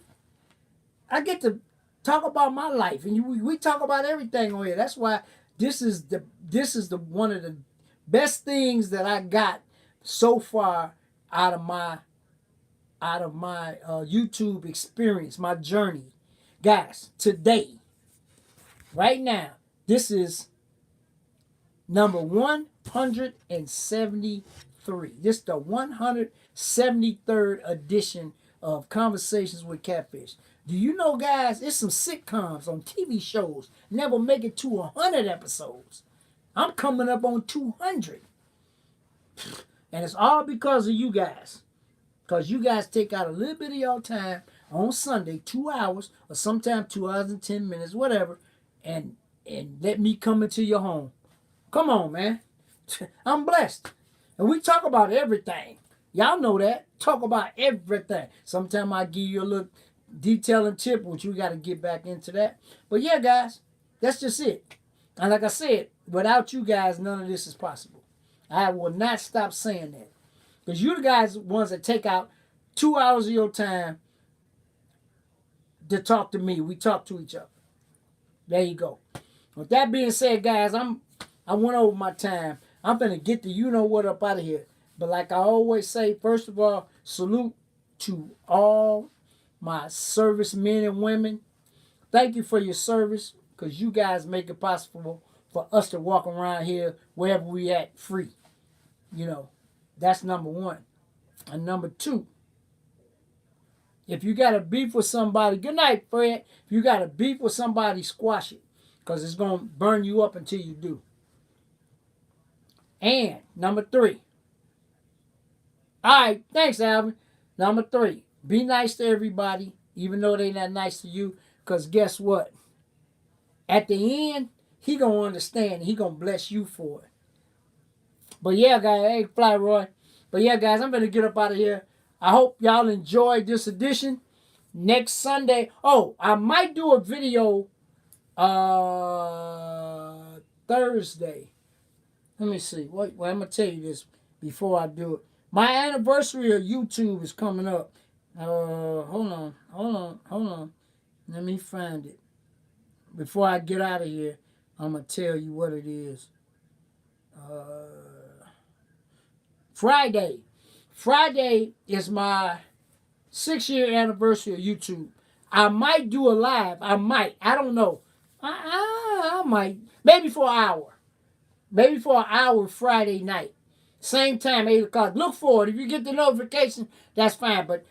I get to talk about my life, and we talk about everything on here. That's why this is the one of the best things that I got so far out of my YouTube experience, my journey, guys. Today, right now, this is number 173. This is the 173rd edition of Conversations with Catfish. Do you know, guys, it's some sitcoms on TV shows never make it to 100 episodes. I'm coming up on 200. And it's all because of you guys. Because you guys take out a little bit of your time on Sunday, 2 hours, or sometimes 2 hours and 10 minutes, whatever, and let me come into your home. Come on, man. I'm blessed. And we talk about everything. Y'all know that. Talk about everything. Sometimes I give you a little detailing tip, which we got to get back into that. But yeah, guys, that's just it. And like I said, without you guys, none of this is possible. I will not stop saying that. Because you the guys ones that take out 2 hours of your time to talk to me. We talk to each other. There you go. With that being said, guys, I went over my time. I'm gonna get the you know what up out of here. But like I always say, first of all, salute to all my service men and women. Thank you for your service because you guys make it possible for us to walk around here wherever we at free. You know, that's number one. And number two, if you got a beef with somebody, good night, Fred. If you got a beef with somebody, squash it because it's going to burn you up until you do. And number three, all right, thanks, Alvin. Number three, be nice to everybody, even though they not nice to you, because guess what? At the end, he going to understand. He going to bless you for it. But yeah, guys, hey, Fly Roy. But yeah, guys, I'm going to get up out of here. I hope y'all enjoyed this edition. Next Sunday, oh, I might do a video Thursday. Let me see. Wait, I'm going to tell you this before I do it. My anniversary of YouTube is coming up. Hold on. Let me find it. Before I get out of here, I'm going to tell you what it is. Friday. Friday is my 6-year anniversary of YouTube. I might do a live. I might. I don't know. I might. Maybe for an hour. Maybe for an hour Friday night. Same time, 8 o'clock. Look for it. If you get the notification, that's fine. But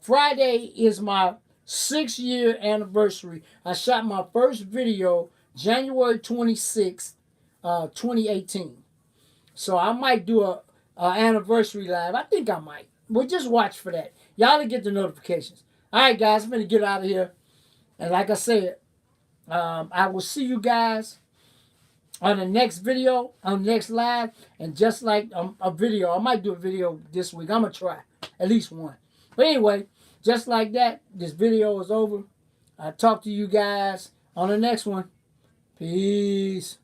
Friday is my 6-year anniversary. I shot my first video January 26th, 2018. So I might do a anniversary live. I think I might. Well, just watch for that. Y'all will get the notifications. All right, guys. I'm going to get out of here. And like I said, I will see you guys on the next video, on the next live, and just like a video, I might do a video this week. I'm going to try at least one. But anyway, just like that, this video is over. I'll talk to you guys on the next one. Peace.